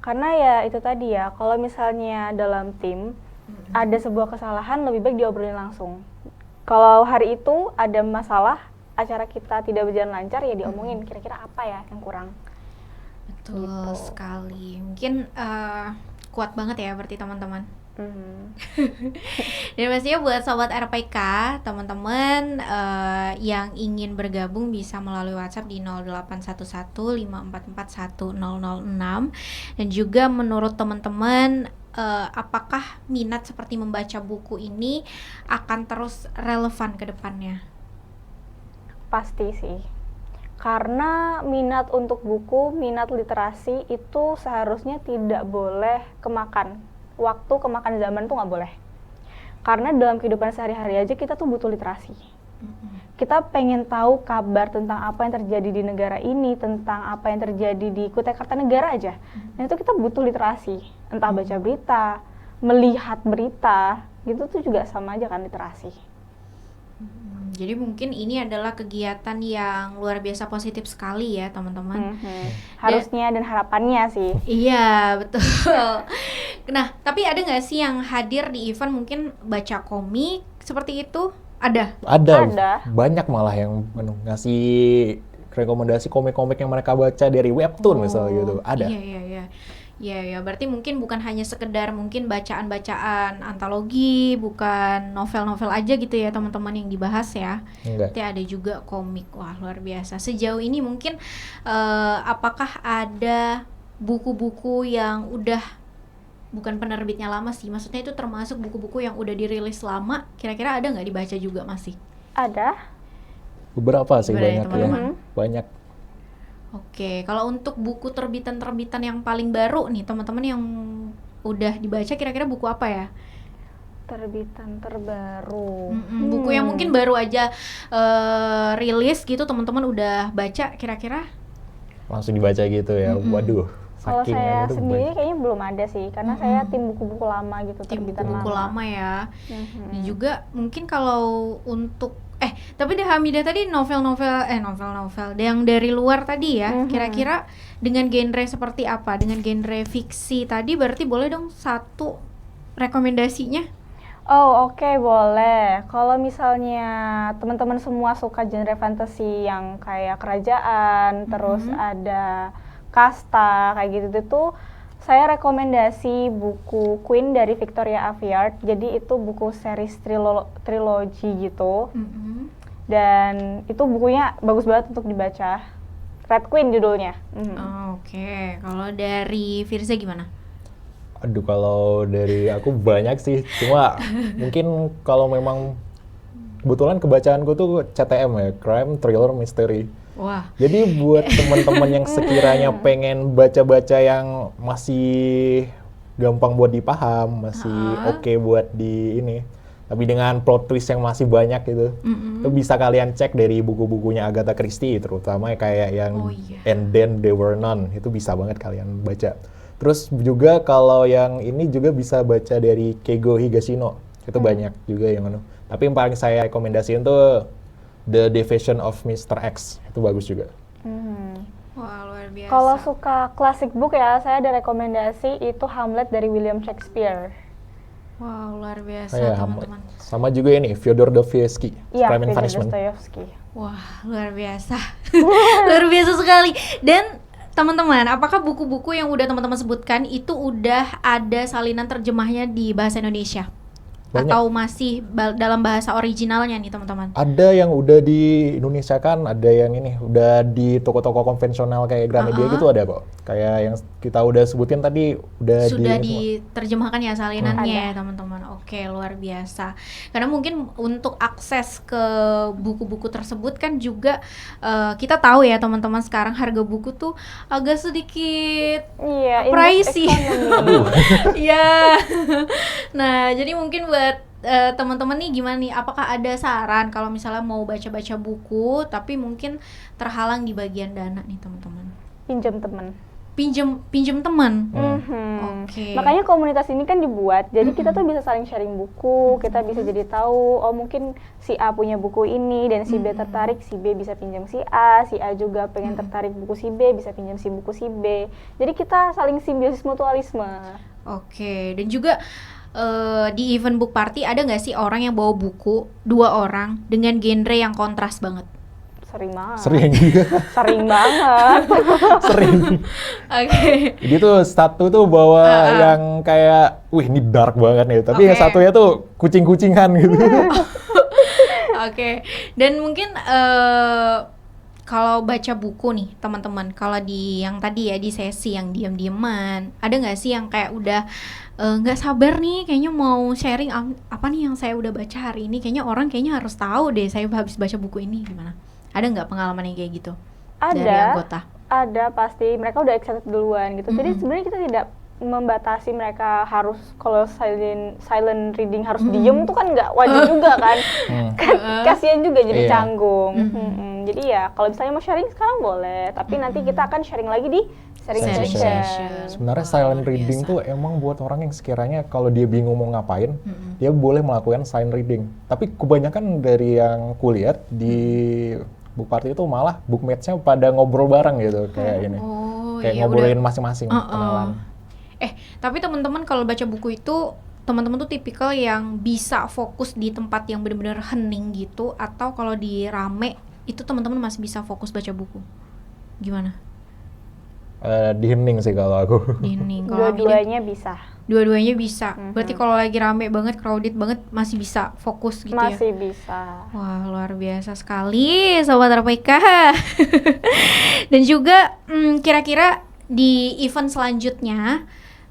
Karena ya itu tadi ya, kalau misalnya dalam tim ada sebuah kesalahan lebih baik diobrolin langsung. Kalau hari itu ada masalah, acara kita tidak berjalan lancar ya diomongin kira-kira apa ya yang kurang. Betul Gitu. sekali. Mungkin kuat banget ya berarti teman-teman. Dan pastinya buat Sobat RPK, teman-teman yang ingin bergabung bisa melalui WhatsApp di 0811544106 dan juga menurut teman-teman apakah minat seperti membaca buku ini akan terus relevan ke depannya? Pasti sih. Karena minat untuk buku, minat literasi itu seharusnya tidak boleh kemakan. Waktu kemakan zaman tuh nggak boleh. Karena dalam kehidupan sehari-hari aja kita tuh butuh literasi. Kita pengen tahu kabar tentang apa yang terjadi di negara ini, tentang apa yang terjadi di Kutai Kartanegara aja. Dan itu kita butuh literasi. Entah baca berita, melihat berita, gitu tuh juga sama aja kan literasi. Jadi mungkin ini adalah kegiatan yang luar biasa positif sekali ya teman-teman. Harusnya dan harapannya sih. Iya betul. Nah tapi ada nggak sih yang hadir di event mungkin baca komik seperti itu? Ada? Ada. Banyak malah yang ngasih rekomendasi komik-komik yang mereka baca dari webtoon misalnya gitu. Ada. Iya. Ya, berarti mungkin bukan hanya sekedar mungkin bacaan-bacaan antologi, bukan novel-novel aja gitu ya teman-teman yang dibahas ya. Enggak. Berarti ada juga komik. Wah, luar biasa. Sejauh ini mungkin apakah ada buku-buku yang udah bukan penerbitnya lama sih, maksudnya itu termasuk buku-buku yang udah dirilis lama, kira-kira ada nggak dibaca juga masih? Ada. Beberapa sih, Gimana ya, banyak ya. teman-teman? Banyak. Oke, kalau untuk buku terbitan-terbitan yang paling baru nih teman-teman yang udah dibaca kira-kira buku apa ya? Terbitan terbaru. Buku yang mungkin baru aja rilis gitu teman-teman udah baca kira-kira? Langsung dibaca gitu ya. Waduh. Kalau saking saya itu sendiri banyak. kayaknya belum ada sih, karena saya tim buku-buku lama gitu, Tim terbitan buku-buku lama ya. Mhm. Dan juga mungkin kalau untuk tapi deh Hamidah tadi novel-novel yang dari luar tadi ya, kira-kira dengan genre seperti apa? Dengan genre fiksi tadi berarti boleh dong satu rekomendasinya? Oh oke, boleh. Kalau misalnya teman-teman semua suka genre fantasy yang kayak kerajaan, terus ada kasta kayak gitu tuh, saya rekomendasi buku Queen dari Victoria Aveyard. Jadi itu buku series trilogi gitu. Dan itu bukunya bagus banget untuk dibaca. Red Queen judulnya. Oke, kalau dari Firza gimana? Aduh, kalau dari aku banyak sih. Cuma mungkin kalau memang kebetulan kebacaanku tuh CTM ya, Crime, Thriller, Mystery. Wah, Jadi buat teman-teman yang sekiranya pengen baca-baca yang masih gampang buat dipaham, masih oke buat di ini, tapi dengan plot twist yang masih banyak gitu, itu bisa kalian cek dari buku-bukunya Agatha Christie, terutama kayak yang And Then There Were None, itu bisa banget kalian baca. Terus juga kalau yang ini juga bisa baca dari Keigo Higashino, itu banyak juga yang tapi yang paling saya rekomendasiin tuh The Division of Mr. X, itu bagus juga. wah luar biasa. Kalau suka classic book ya, saya ada rekomendasi itu Hamlet dari William Shakespeare. Wah luar biasa Saya teman-teman. sama juga ini Fyodor Dostoevsky, Iya, Crime and Fyodor Punishment. Dostoevsky. Wah luar biasa, luar biasa sekali. Dan teman-teman, apakah buku-buku yang udah teman-teman sebutkan itu udah ada salinan terjemahnya di bahasa Indonesia? Banyak. Atau masih dalam bahasa originalnya nih teman-teman? Ada yang udah di Indonesia kan, ada yang ini udah di toko-toko konvensional kayak Gramedia gitu ada kok. Kayak yang kita udah sebutin tadi Sudah di diterjemahkan ya salinannya ya teman-teman. Oke, luar biasa. Karena mungkin untuk akses ke buku-buku tersebut kan juga kita tahu ya teman-teman, sekarang harga buku tuh agak sedikit Iya, pricey. economy. Iya. Nah, jadi mungkin buat teman-teman nih gimana nih? Apakah ada saran kalau misalnya mau baca-baca buku tapi mungkin terhalang di bagian dana nih teman-teman? Pinjam teman. Pinjem teman. Mhm. Oke. Makanya komunitas ini kan dibuat, jadi kita tuh bisa saling sharing buku, kita bisa jadi tahu, oh mungkin si A punya buku ini dan si B tertarik, si B bisa pinjam si A juga pengen tertarik buku si B, bisa pinjam si buku si B. Jadi kita saling simbiosis mutualisme. Oke, dan juga di event book party ada nggak sih orang yang bawa buku, 2 orang dengan genre yang kontras banget? Sering banget. sering juga. Sering banget. Sering. Oke. Jadi tuh satu tuh bawa yang kayak, wih ini dark banget nih. Tapi yang Oke. satunya tuh kucing-kucingan gitu. Oke. Dan mungkin kalau baca buku nih teman-teman, kalau di yang tadi ya di sesi yang diam-diaman, ada nggak sih yang kayak udah nggak sabar nih kayaknya mau sharing apa nih yang saya udah baca hari ini, kayaknya orang kayaknya harus tahu deh saya habis baca buku ini, gimana? Ada nggak pengalaman yang kayak gitu dari anggota? Ada pasti, mereka udah excited duluan gitu. Jadi sebenarnya kita tidak membatasi mereka harus kalau silent reading harus diem tuh kan nggak wajib juga kan. Kasian juga jadi Iya. canggung. Jadi ya kalau misalnya mau sharing sekarang boleh, tapi nanti kita akan sharing lagi di sharing Sharing session. Sebenarnya silent reading tuh emang buat orang yang sekiranya kalau dia bingung mau ngapain, dia boleh melakukan silent reading. Tapi kebanyakan dari yang kulihat di book party itu malah bookmates-nya pada ngobrol bareng gitu kayak ini. Oh, Kayak iya, ngobrolin masing-masing kenalan. Tapi teman-teman kalau baca buku itu teman-teman tuh tipikal yang bisa fokus di tempat yang benar-benar hening gitu, atau kalau di rame itu teman-teman masih bisa fokus baca buku? Gimana? Di hening sih kalau aku. Di hening. Kalau Hamidah, Dua-duanya bisa. dua-duanya bisa. Berarti kalau lagi rame banget, crowded banget, masih bisa fokus gitu ya? Masih bisa. Wah, luar biasa sekali Sobat RPK. Dan juga kira-kira di event selanjutnya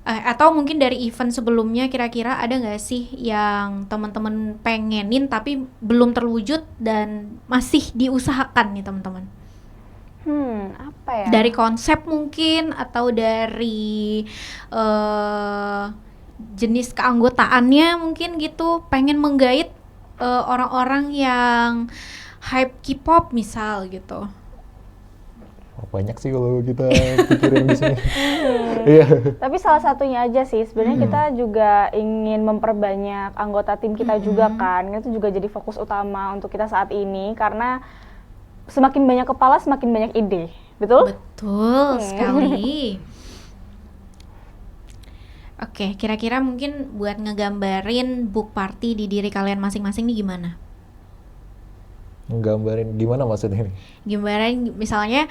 atau mungkin dari event sebelumnya, kira-kira ada nggak sih yang teman-teman pengenin tapi belum terwujud dan masih diusahakan nih teman-teman? Apa ya? Dari konsep mungkin atau dari jenis keanggotaannya mungkin gitu, pengen menggait orang-orang yang hype K-pop misal gitu. Banyak sih kalau kita pikirin di sini. Iya. Tapi salah satunya aja sih, sebenarnya kita juga ingin memperbanyak anggota tim kita juga kan. Itu juga jadi fokus utama untuk kita saat ini, karena semakin banyak kepala, semakin banyak ide. Betul? Betul sekali. Oke, kira-kira mungkin buat ngegambarin book party di diri kalian masing-masing nih gimana? Nggambarin gimana maksudnya ini? Gambaran misalnya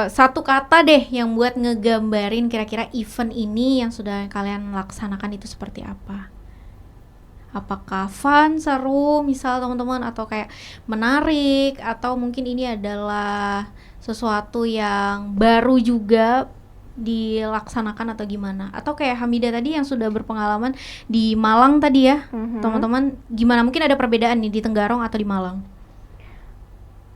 satu kata deh yang buat ngegambarin kira-kira event ini yang sudah kalian laksanakan itu seperti apa? Apakah fun, seru misal teman-teman, atau kayak menarik, atau mungkin ini adalah sesuatu yang baru juga dilaksanakan atau gimana? Atau kayak Hamidah tadi yang sudah berpengalaman di Malang tadi ya, teman-teman gimana? Mungkin ada perbedaan nih di Tenggarong atau di Malang?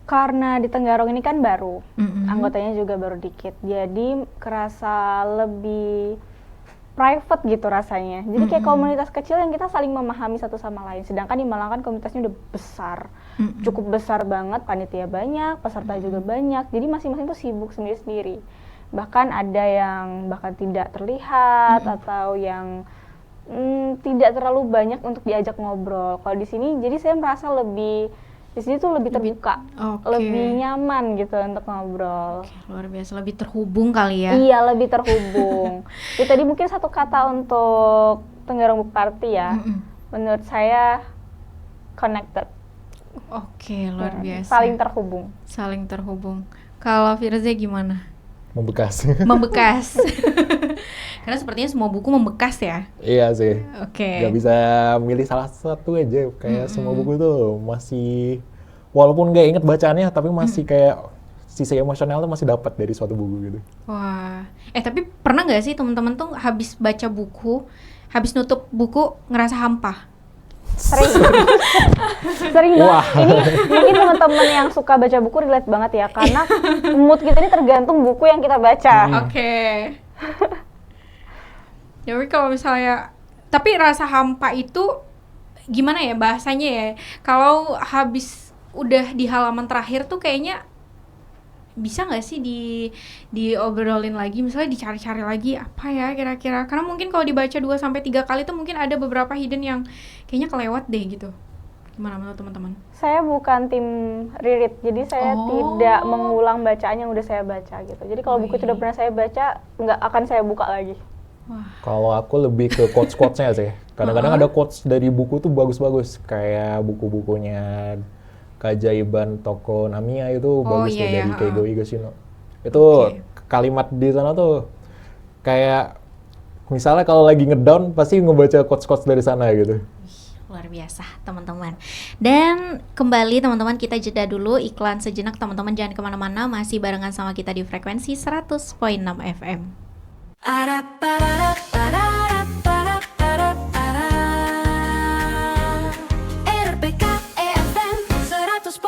Karena di Tenggarong ini kan baru, anggotanya juga baru dikit, jadi kerasa lebih private gitu rasanya. Jadi kayak komunitas kecil yang kita saling memahami satu sama lain. Sedangkan di Malang kan komunitasnya udah besar, cukup besar banget, panitia banyak, peserta juga banyak. Jadi masing-masing tuh sibuk sendiri-sendiri. Bahkan ada yang bahkan tidak terlihat atau yang tidak terlalu banyak untuk diajak ngobrol. Kalau di sini, jadi saya merasa di sini tuh lebih terbuka, lebih nyaman gitu untuk ngobrol. Luar biasa, lebih terhubung kali ya? Iya, lebih terhubung. Jadi tadi mungkin satu kata untuk Tenggarong Book Party ya. Menurut saya connected. Oke, luar biasa. Saling terhubung. Saling terhubung. Kalau Firza gimana? Membekas. Membekas. Karena sepertinya semua buku membekas ya? Iya sih. Oke. Gak bisa milih salah satu aja. Kayak semua buku tuh masih, walaupun gak inget bacaannya, tapi masih kayak sisi emosional tuh masih dapat dari suatu buku gitu. Wah. Tapi pernah nggak sih teman-teman tuh habis baca buku, habis nutup buku ngerasa hampa? Sering. Sering banget. Ini mungkin teman-teman yang suka baca buku relate banget ya, karena mood kita ini tergantung buku yang kita baca. Oke. Jadi kalau misalnya, tapi rasa hampa itu gimana ya bahasanya ya? Kalau habis udah di halaman terakhir tuh kayaknya bisa nggak sih diobrolin lagi, misalnya dicari-cari lagi apa ya kira-kira? Karena mungkin kalau dibaca 2-3 kali tuh mungkin ada beberapa hidden yang kayaknya kelewat deh gitu. Gimana menurut teman-teman? Saya bukan tim reread, jadi saya tidak mengulang bacaan yang udah saya baca gitu. Jadi kalau buku itu udah pernah saya baca, nggak akan saya buka lagi. Kalau aku lebih ke quotes-quotesnya sih. Kadang-kadang ada quotes dari buku tuh bagus-bagus. Kayak buku-bukunya Keajaiban Toko Namiya itu bagus tuh dari Keigo Higashino. Itu kalimat di sana tuh kayak misalnya kalau lagi ngedown pasti ngebaca quotes-quotes dari sana gitu. Luar biasa teman-teman. Dan kembali teman-teman, kita jeda dulu iklan sejenak. Teman-teman jangan kemana-mana, masih barengan sama kita di frekuensi 100.6 FM. RPK FM 100.6.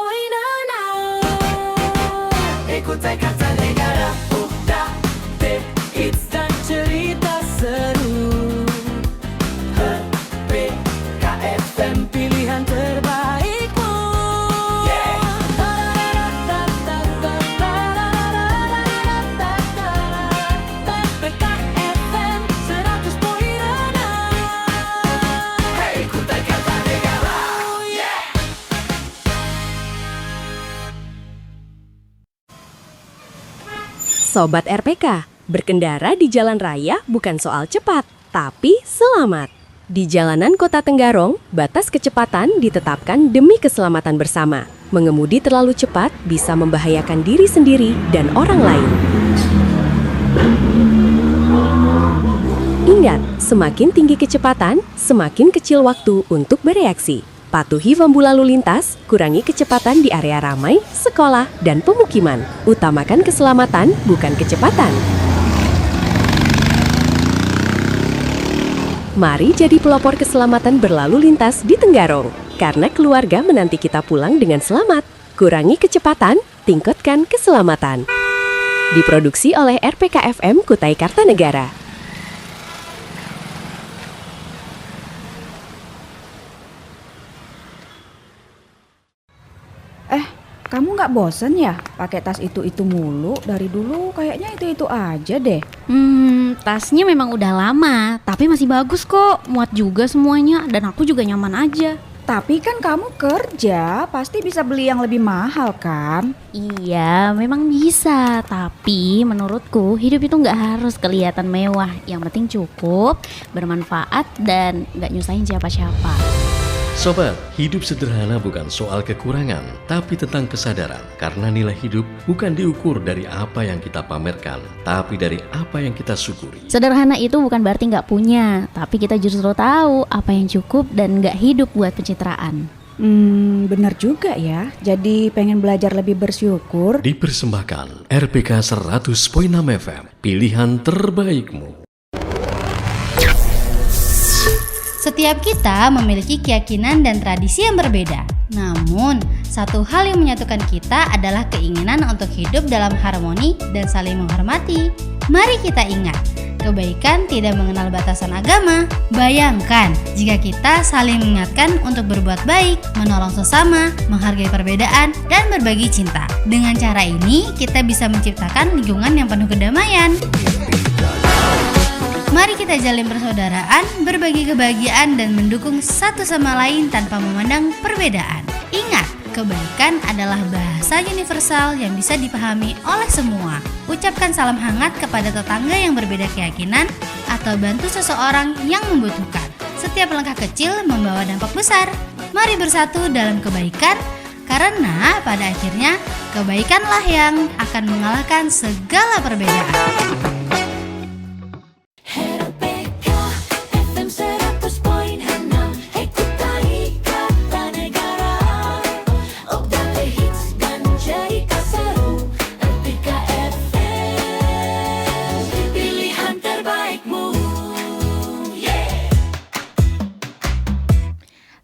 Ikuti kata negara, update hits dan cerita seru. RPK FM pilihan terbaikmu. RPK FM 100.6. Hey, ikuti kata negara. Sobat RPK, berkendara di jalan raya bukan soal cepat, tapi selamat. Di jalanan Kota Tenggarong, batas kecepatan ditetapkan demi keselamatan bersama. Mengemudi terlalu cepat bisa membahayakan diri sendiri dan orang lain. Semakin tinggi kecepatan, semakin kecil waktu untuk bereaksi. Patuhi rambu lalu lintas, kurangi kecepatan di area ramai, sekolah, dan pemukiman. Utamakan keselamatan, bukan kecepatan. Mari jadi pelopor keselamatan berlalu lintas di Tenggarong. Karena keluarga menanti kita pulang dengan selamat. Kurangi kecepatan, tingkatkan keselamatan. Diproduksi oleh RPK FM Kutai Kartanegara. Kamu nggak bosen ya pakai tas itu mulu? Dari dulu kayaknya itu aja deh. Tasnya memang udah lama, tapi masih bagus kok, muat juga semuanya, dan aku juga nyaman aja. Tapi kan kamu kerja, pasti bisa beli yang lebih mahal kan? Iya, memang bisa, tapi menurutku hidup itu nggak harus kelihatan mewah, yang penting cukup, bermanfaat, dan nggak nyusahin siapa-siapa. Sobat, hidup sederhana bukan soal kekurangan, tapi tentang kesadaran. Karena nilai hidup bukan diukur dari apa yang kita pamerkan, tapi dari apa yang kita syukuri. Sederhana itu bukan berarti nggak punya, tapi kita justru tahu apa yang cukup dan nggak hidup buat pencitraan. Benar juga ya. Jadi pengen belajar lebih bersyukur. Dipersembahkan RPK 100.6 FM, pilihan terbaikmu. Setiap kita memiliki keyakinan dan tradisi yang berbeda. Namun, satu hal yang menyatukan kita adalah keinginan untuk hidup dalam harmoni dan saling menghormati. Mari kita ingat, kebaikan tidak mengenal batasan agama. Bayangkan jika kita saling mengingatkan untuk berbuat baik, menolong sesama, menghargai perbedaan, dan berbagi cinta. Dengan cara ini, kita bisa menciptakan lingkungan yang penuh kedamaian. Mari kita jalin persaudaraan, berbagi kebahagiaan, dan mendukung satu sama lain tanpa memandang perbedaan. Ingat, kebaikan adalah bahasa universal yang bisa dipahami oleh semua. Ucapkan salam hangat kepada tetangga yang berbeda keyakinan atau bantu seseorang yang membutuhkan. Setiap langkah kecil membawa dampak besar. Mari bersatu dalam kebaikan, karena pada akhirnya kebaikanlah yang akan mengalahkan segala perbedaan.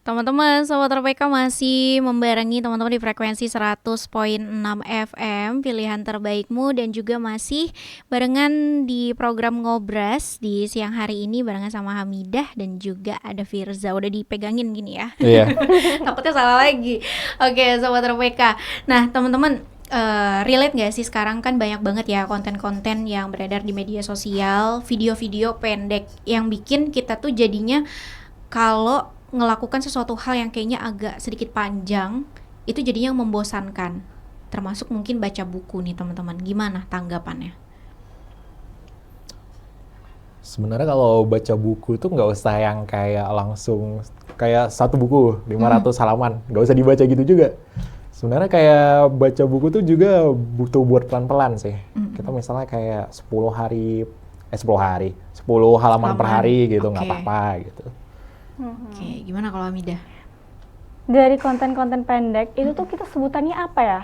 Teman-teman, Sobat RPK masih membarengi teman-teman di frekuensi 100.6 FM, pilihan terbaikmu, dan juga masih barengan di program Ngobras di siang hari ini barengan sama Hamidah dan juga ada Firza. Udah dipegangin gini ya. Iya. Takutnya salah lagi. Oke, Sobat RPK. Nah, teman-teman, relate gak sih sekarang kan banyak banget ya konten-konten yang beredar di media sosial, video-video pendek yang bikin kita tuh jadinya kalau ngelakukan sesuatu hal yang kayaknya agak sedikit panjang itu jadinya membosankan, termasuk mungkin baca buku nih teman-teman. Gimana tanggapannya? Sebenarnya kalau baca buku itu nggak usah yang kayak langsung kayak satu buku 500 halaman, nggak usah dibaca gitu juga. Sebenarnya kayak baca buku tuh juga butuh buat pelan-pelan sih. Kita misalnya kayak 10 halaman per hari gitu, nggak apa-apa gitu. Oke, gimana kalau Hamidah? Dari konten-konten pendek itu tuh kita sebutannya apa ya?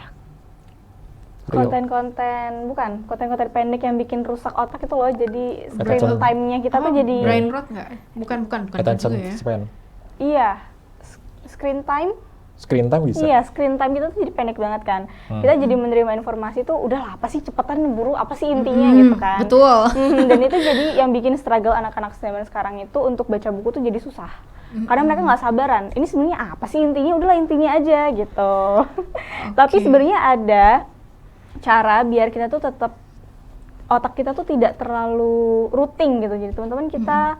Konten-konten konten pendek yang bikin rusak otak itu loh. Jadi screen time-nya kita tuh jadi brain rot nggak? Bukan Attention juga ya. span. Iya. Screen time Bisa. Iya, screen time kita tuh jadi pendek banget kan. Kita jadi menerima informasi tuh udahlah apa sih, cepetan buru, apa sih intinya gitu kan. Betul. Dan itu jadi yang bikin struggle anak-anak zaman sekarang itu untuk baca buku tuh jadi susah. Karena mereka nggak sabaran. Ini sebenarnya apa sih intinya? Udahlah intinya aja gitu. Tapi sebenarnya ada cara biar kita tuh tetap otak kita tuh tidak terlalu routing gitu. Jadi teman-teman kita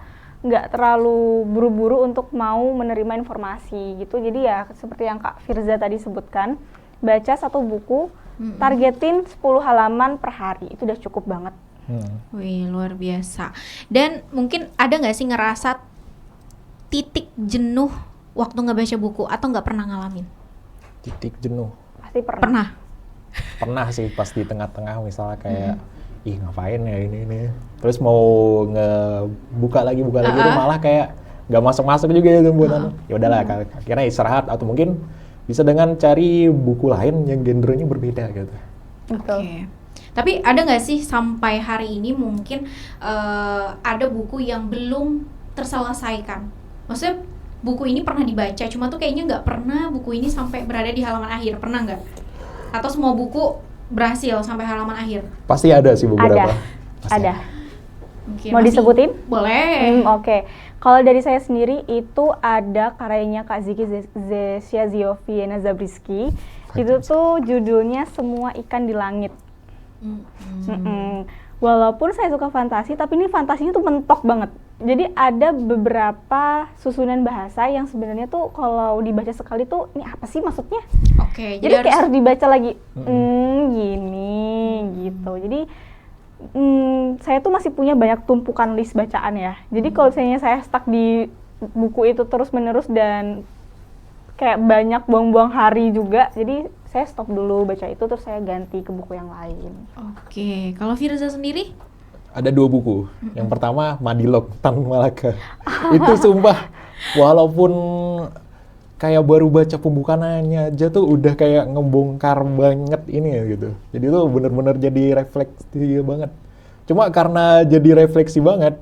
nggak terlalu buru-buru untuk mau menerima informasi gitu. Jadi ya seperti yang Kak Firza tadi sebutkan, baca satu buku, targetin 10 halaman per hari, itu udah cukup banget. Wih, luar biasa. Dan mungkin ada nggak sih ngerasa titik jenuh waktu ngebaca buku atau nggak pernah ngalamin? Titik jenuh. Pasti pernah. Pernah sih pas di tengah-tengah misalnya kayak ih ngapain ya ini. Terus mau buka lagi itu malah kayak nggak masuk juga itu buat ya udahlah akhirnya istirahat atau mungkin bisa dengan cari buku lain yang genrenya berbeda gitu. Oke. Tapi ada nggak sih sampai hari ini mungkin ada buku yang belum terselesaikan? Maksudnya buku ini pernah dibaca, cuma tuh kayaknya nggak pernah buku ini sampai berada di halaman akhir. Pernah nggak? Atau semua buku berhasil sampai halaman akhir? Pasti ada sih beberapa. Ada. Oke, Mau disebutin? Boleh. Oke. Kalau dari saya sendiri itu ada karyanya Kak Ziki Zesiaziovina Zabriskie. Itu tuh judulnya Semua Ikan di Langit. Walaupun saya suka fantasi, tapi ini fantasinya tuh mentok banget. Jadi ada beberapa susunan bahasa yang sebenarnya tuh kalau dibaca sekali tuh ini apa sih maksudnya? Oke, Jadi kayak harus dibaca lagi. Gini gitu. Jadi saya tuh masih punya banyak tumpukan list bacaan ya. Jadi kalau misalnya saya stuck di buku itu terus-menerus dan kayak banyak buang-buang hari juga, jadi saya stop dulu baca itu terus saya ganti ke buku yang lain. Oke, kalau Firza sendiri? Ada 2 buku. Yang pertama Madilog Tan Malaka. Itu sumpah walaupun kayak baru baca pembukaannya aja tuh udah kayak ngebongkar banget ini ya gitu. Jadi tuh bener-bener jadi refleksi banget. Cuma karena jadi refleksi banget,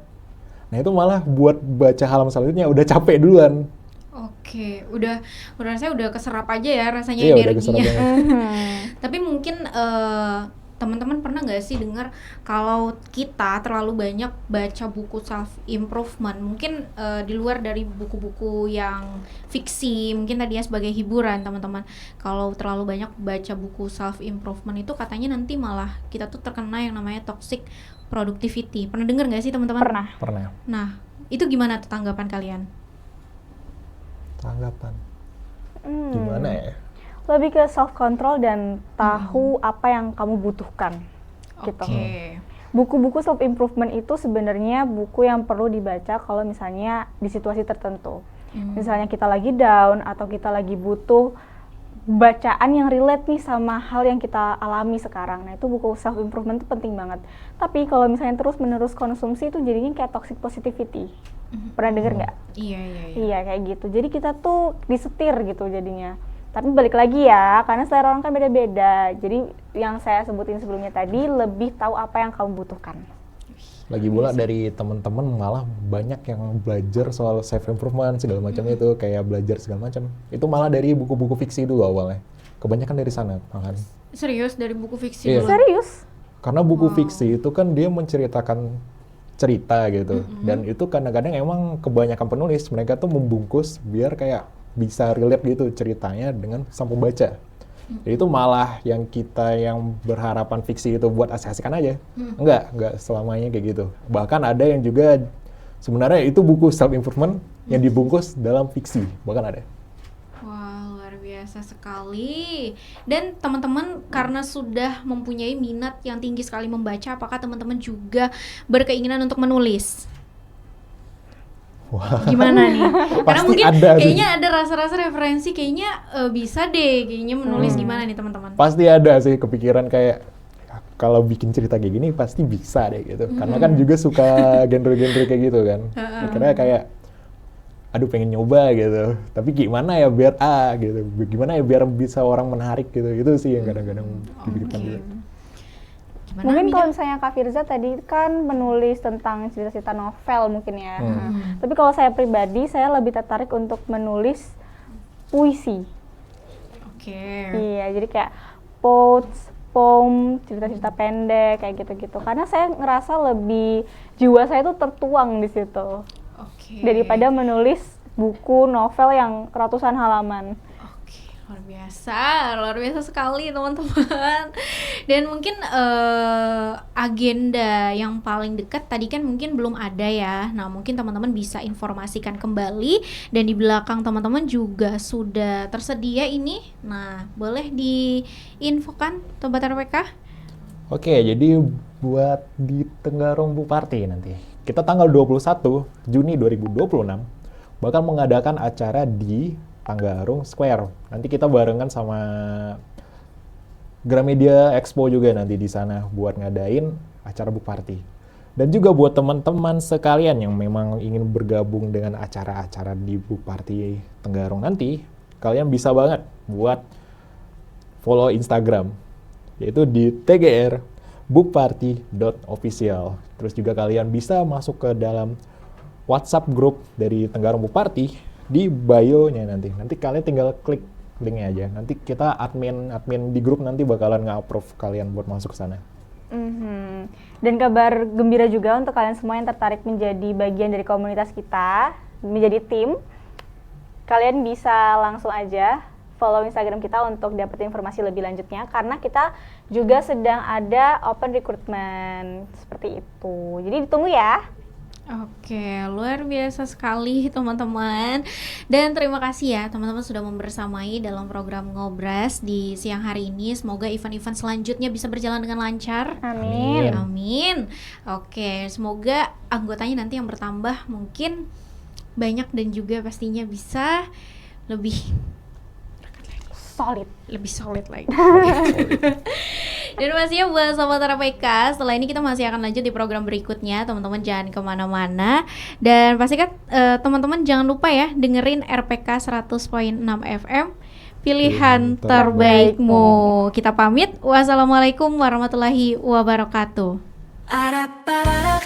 nah itu malah buat baca halaman selanjutnya udah capek duluan. Oke, udah rasanya udah keserap aja ya rasanya Iya, udah energinya. keserap Tapi mungkin teman-teman pernah nggak sih dengar kalau kita terlalu banyak baca buku self improvement, mungkin di luar dari buku-buku yang fiksi, mungkin tadinya sebagai hiburan teman-teman. Kalau terlalu banyak baca buku self improvement itu katanya nanti malah kita tuh terkena yang namanya toxic productivity. Pernah dengar nggak sih teman-teman? Pernah. Nah, itu gimana tuh tanggapan kalian? Tanggapan gimana ya? Lebih ke self control dan tahu apa yang kamu butuhkan. Gitu. Buku-buku self improvement itu sebenarnya buku yang perlu dibaca kalau misalnya di situasi tertentu. Misalnya kita lagi down atau kita lagi butuh bacaan yang relate nih sama hal yang kita alami sekarang. Nah, itu buku self improvement itu penting banget. Tapi kalau misalnya terus-menerus konsumsi itu jadinya kayak toxic positivity. Pernah denger nggak? Iya, kayak gitu. Jadi kita tuh disetir gitu jadinya. Tapi balik lagi ya, karena selera orang kan beda-beda. Jadi yang saya sebutin sebelumnya tadi, lebih tahu apa yang kamu butuhkan. Lagi pula dari teman-teman malah banyak yang belajar soal self improvement segala macam itu, kayak belajar segala macam. Itu malah dari buku-buku fiksi dulu awalnya. Kebanyakan dari sana malahan. Serius dari buku fiksi dulu? Serius? Karena buku fiksi itu kan dia menceritakan cerita gitu. Dan itu kadang-kadang emang kebanyakan penulis mereka tuh membungkus biar kayak bisa relate gitu ceritanya dengan sang pembaca. Jadi itu malah yang kita yang berharapan fiksi itu buat asik-asikan aja. Enggak selamanya kayak gitu. Bahkan ada yang juga sebenarnya itu buku self improvement yang dibungkus dalam fiksi, bahkan ada. Wah, luar biasa sekali. Dan teman-teman karena sudah mempunyai minat yang tinggi sekali membaca, apakah teman-teman juga berkeinginan untuk menulis? Wah. Gimana nih? Karena Pasti mungkin ada kayaknya ada rasa-rasa referensi, kayaknya bisa deh kayaknya menulis gimana nih teman-teman? Pasti ada sih kepikiran kayak kalau bikin cerita kayak gini pasti bisa deh gitu. Karena kan juga suka genre-genre kayak gitu kan. Akhirnya kayak aduh pengen nyoba gitu. Tapi gimana ya biar gitu. Gimana ya biar bisa orang menarik gitu. Itu sih yang kadang-kadang dipikirkan juga. Gimana, mungkin Mida? kalau misalnya Kak Firza tadi kan menulis tentang cerita-cerita novel mungkin ya. Tapi kalau saya pribadi, saya lebih tertarik untuk menulis puisi. Iya, jadi kayak quotes, poem, cerita-cerita pendek kayak gitu-gitu. Karena saya ngerasa lebih jiwa saya tuh tertuang di situ. Daripada menulis buku novel yang ratusan halaman. Luar biasa sekali teman-teman. Dan mungkin agenda yang paling dekat tadi kan mungkin belum ada ya. Nah mungkin teman-teman bisa informasikan kembali. Dan di belakang teman-teman juga sudah tersedia ini. Nah boleh diinfokan Sobat RPK? Oke, jadi buat di Tenggarong Buparti nanti, kita tanggal 21 Juni 2026 bakal mengadakan acara di Tenggarong Square. Nanti kita barengan sama Gramedia Expo juga nanti di sana buat ngadain acara book party. Dan juga buat teman-teman sekalian yang memang ingin bergabung dengan acara-acara di book party Tenggarong nanti, kalian bisa banget buat follow Instagram, yaitu di TGR bookparty.official. Terus juga kalian bisa masuk ke dalam WhatsApp group dari Tenggarong Book Party di bio-nya nanti. Nanti kalian tinggal klik linknya aja. Nanti kita admin di grup nanti bakalan nge-approve kalian buat masuk ke sana. Dan kabar gembira juga untuk kalian semua yang tertarik menjadi bagian dari komunitas kita, menjadi tim. Kalian bisa langsung aja follow Instagram kita untuk dapat informasi lebih lanjutnya, karena kita juga sedang ada open recruitment seperti itu. Jadi ditunggu ya. Oke, luar biasa sekali teman-teman. Dan terima kasih ya teman-teman sudah membersamai dalam program Ngobras di siang hari ini. Semoga event-event selanjutnya bisa berjalan dengan lancar. Amin. Amin. Oke, semoga anggotanya nanti yang bertambah mungkin banyak dan juga pastinya bisa lebih solid lagi. Dan pastinya buat Sobat RPK, setelah ini kita masih akan lanjut di program berikutnya. Teman-teman jangan kemana-mana. Dan pastikan teman-teman jangan lupa ya dengerin RPK 100.6 FM, pilihan terbaikmu. Kita pamit. Wassalamualaikum warahmatullahi wabarakatuh. Arap, arap,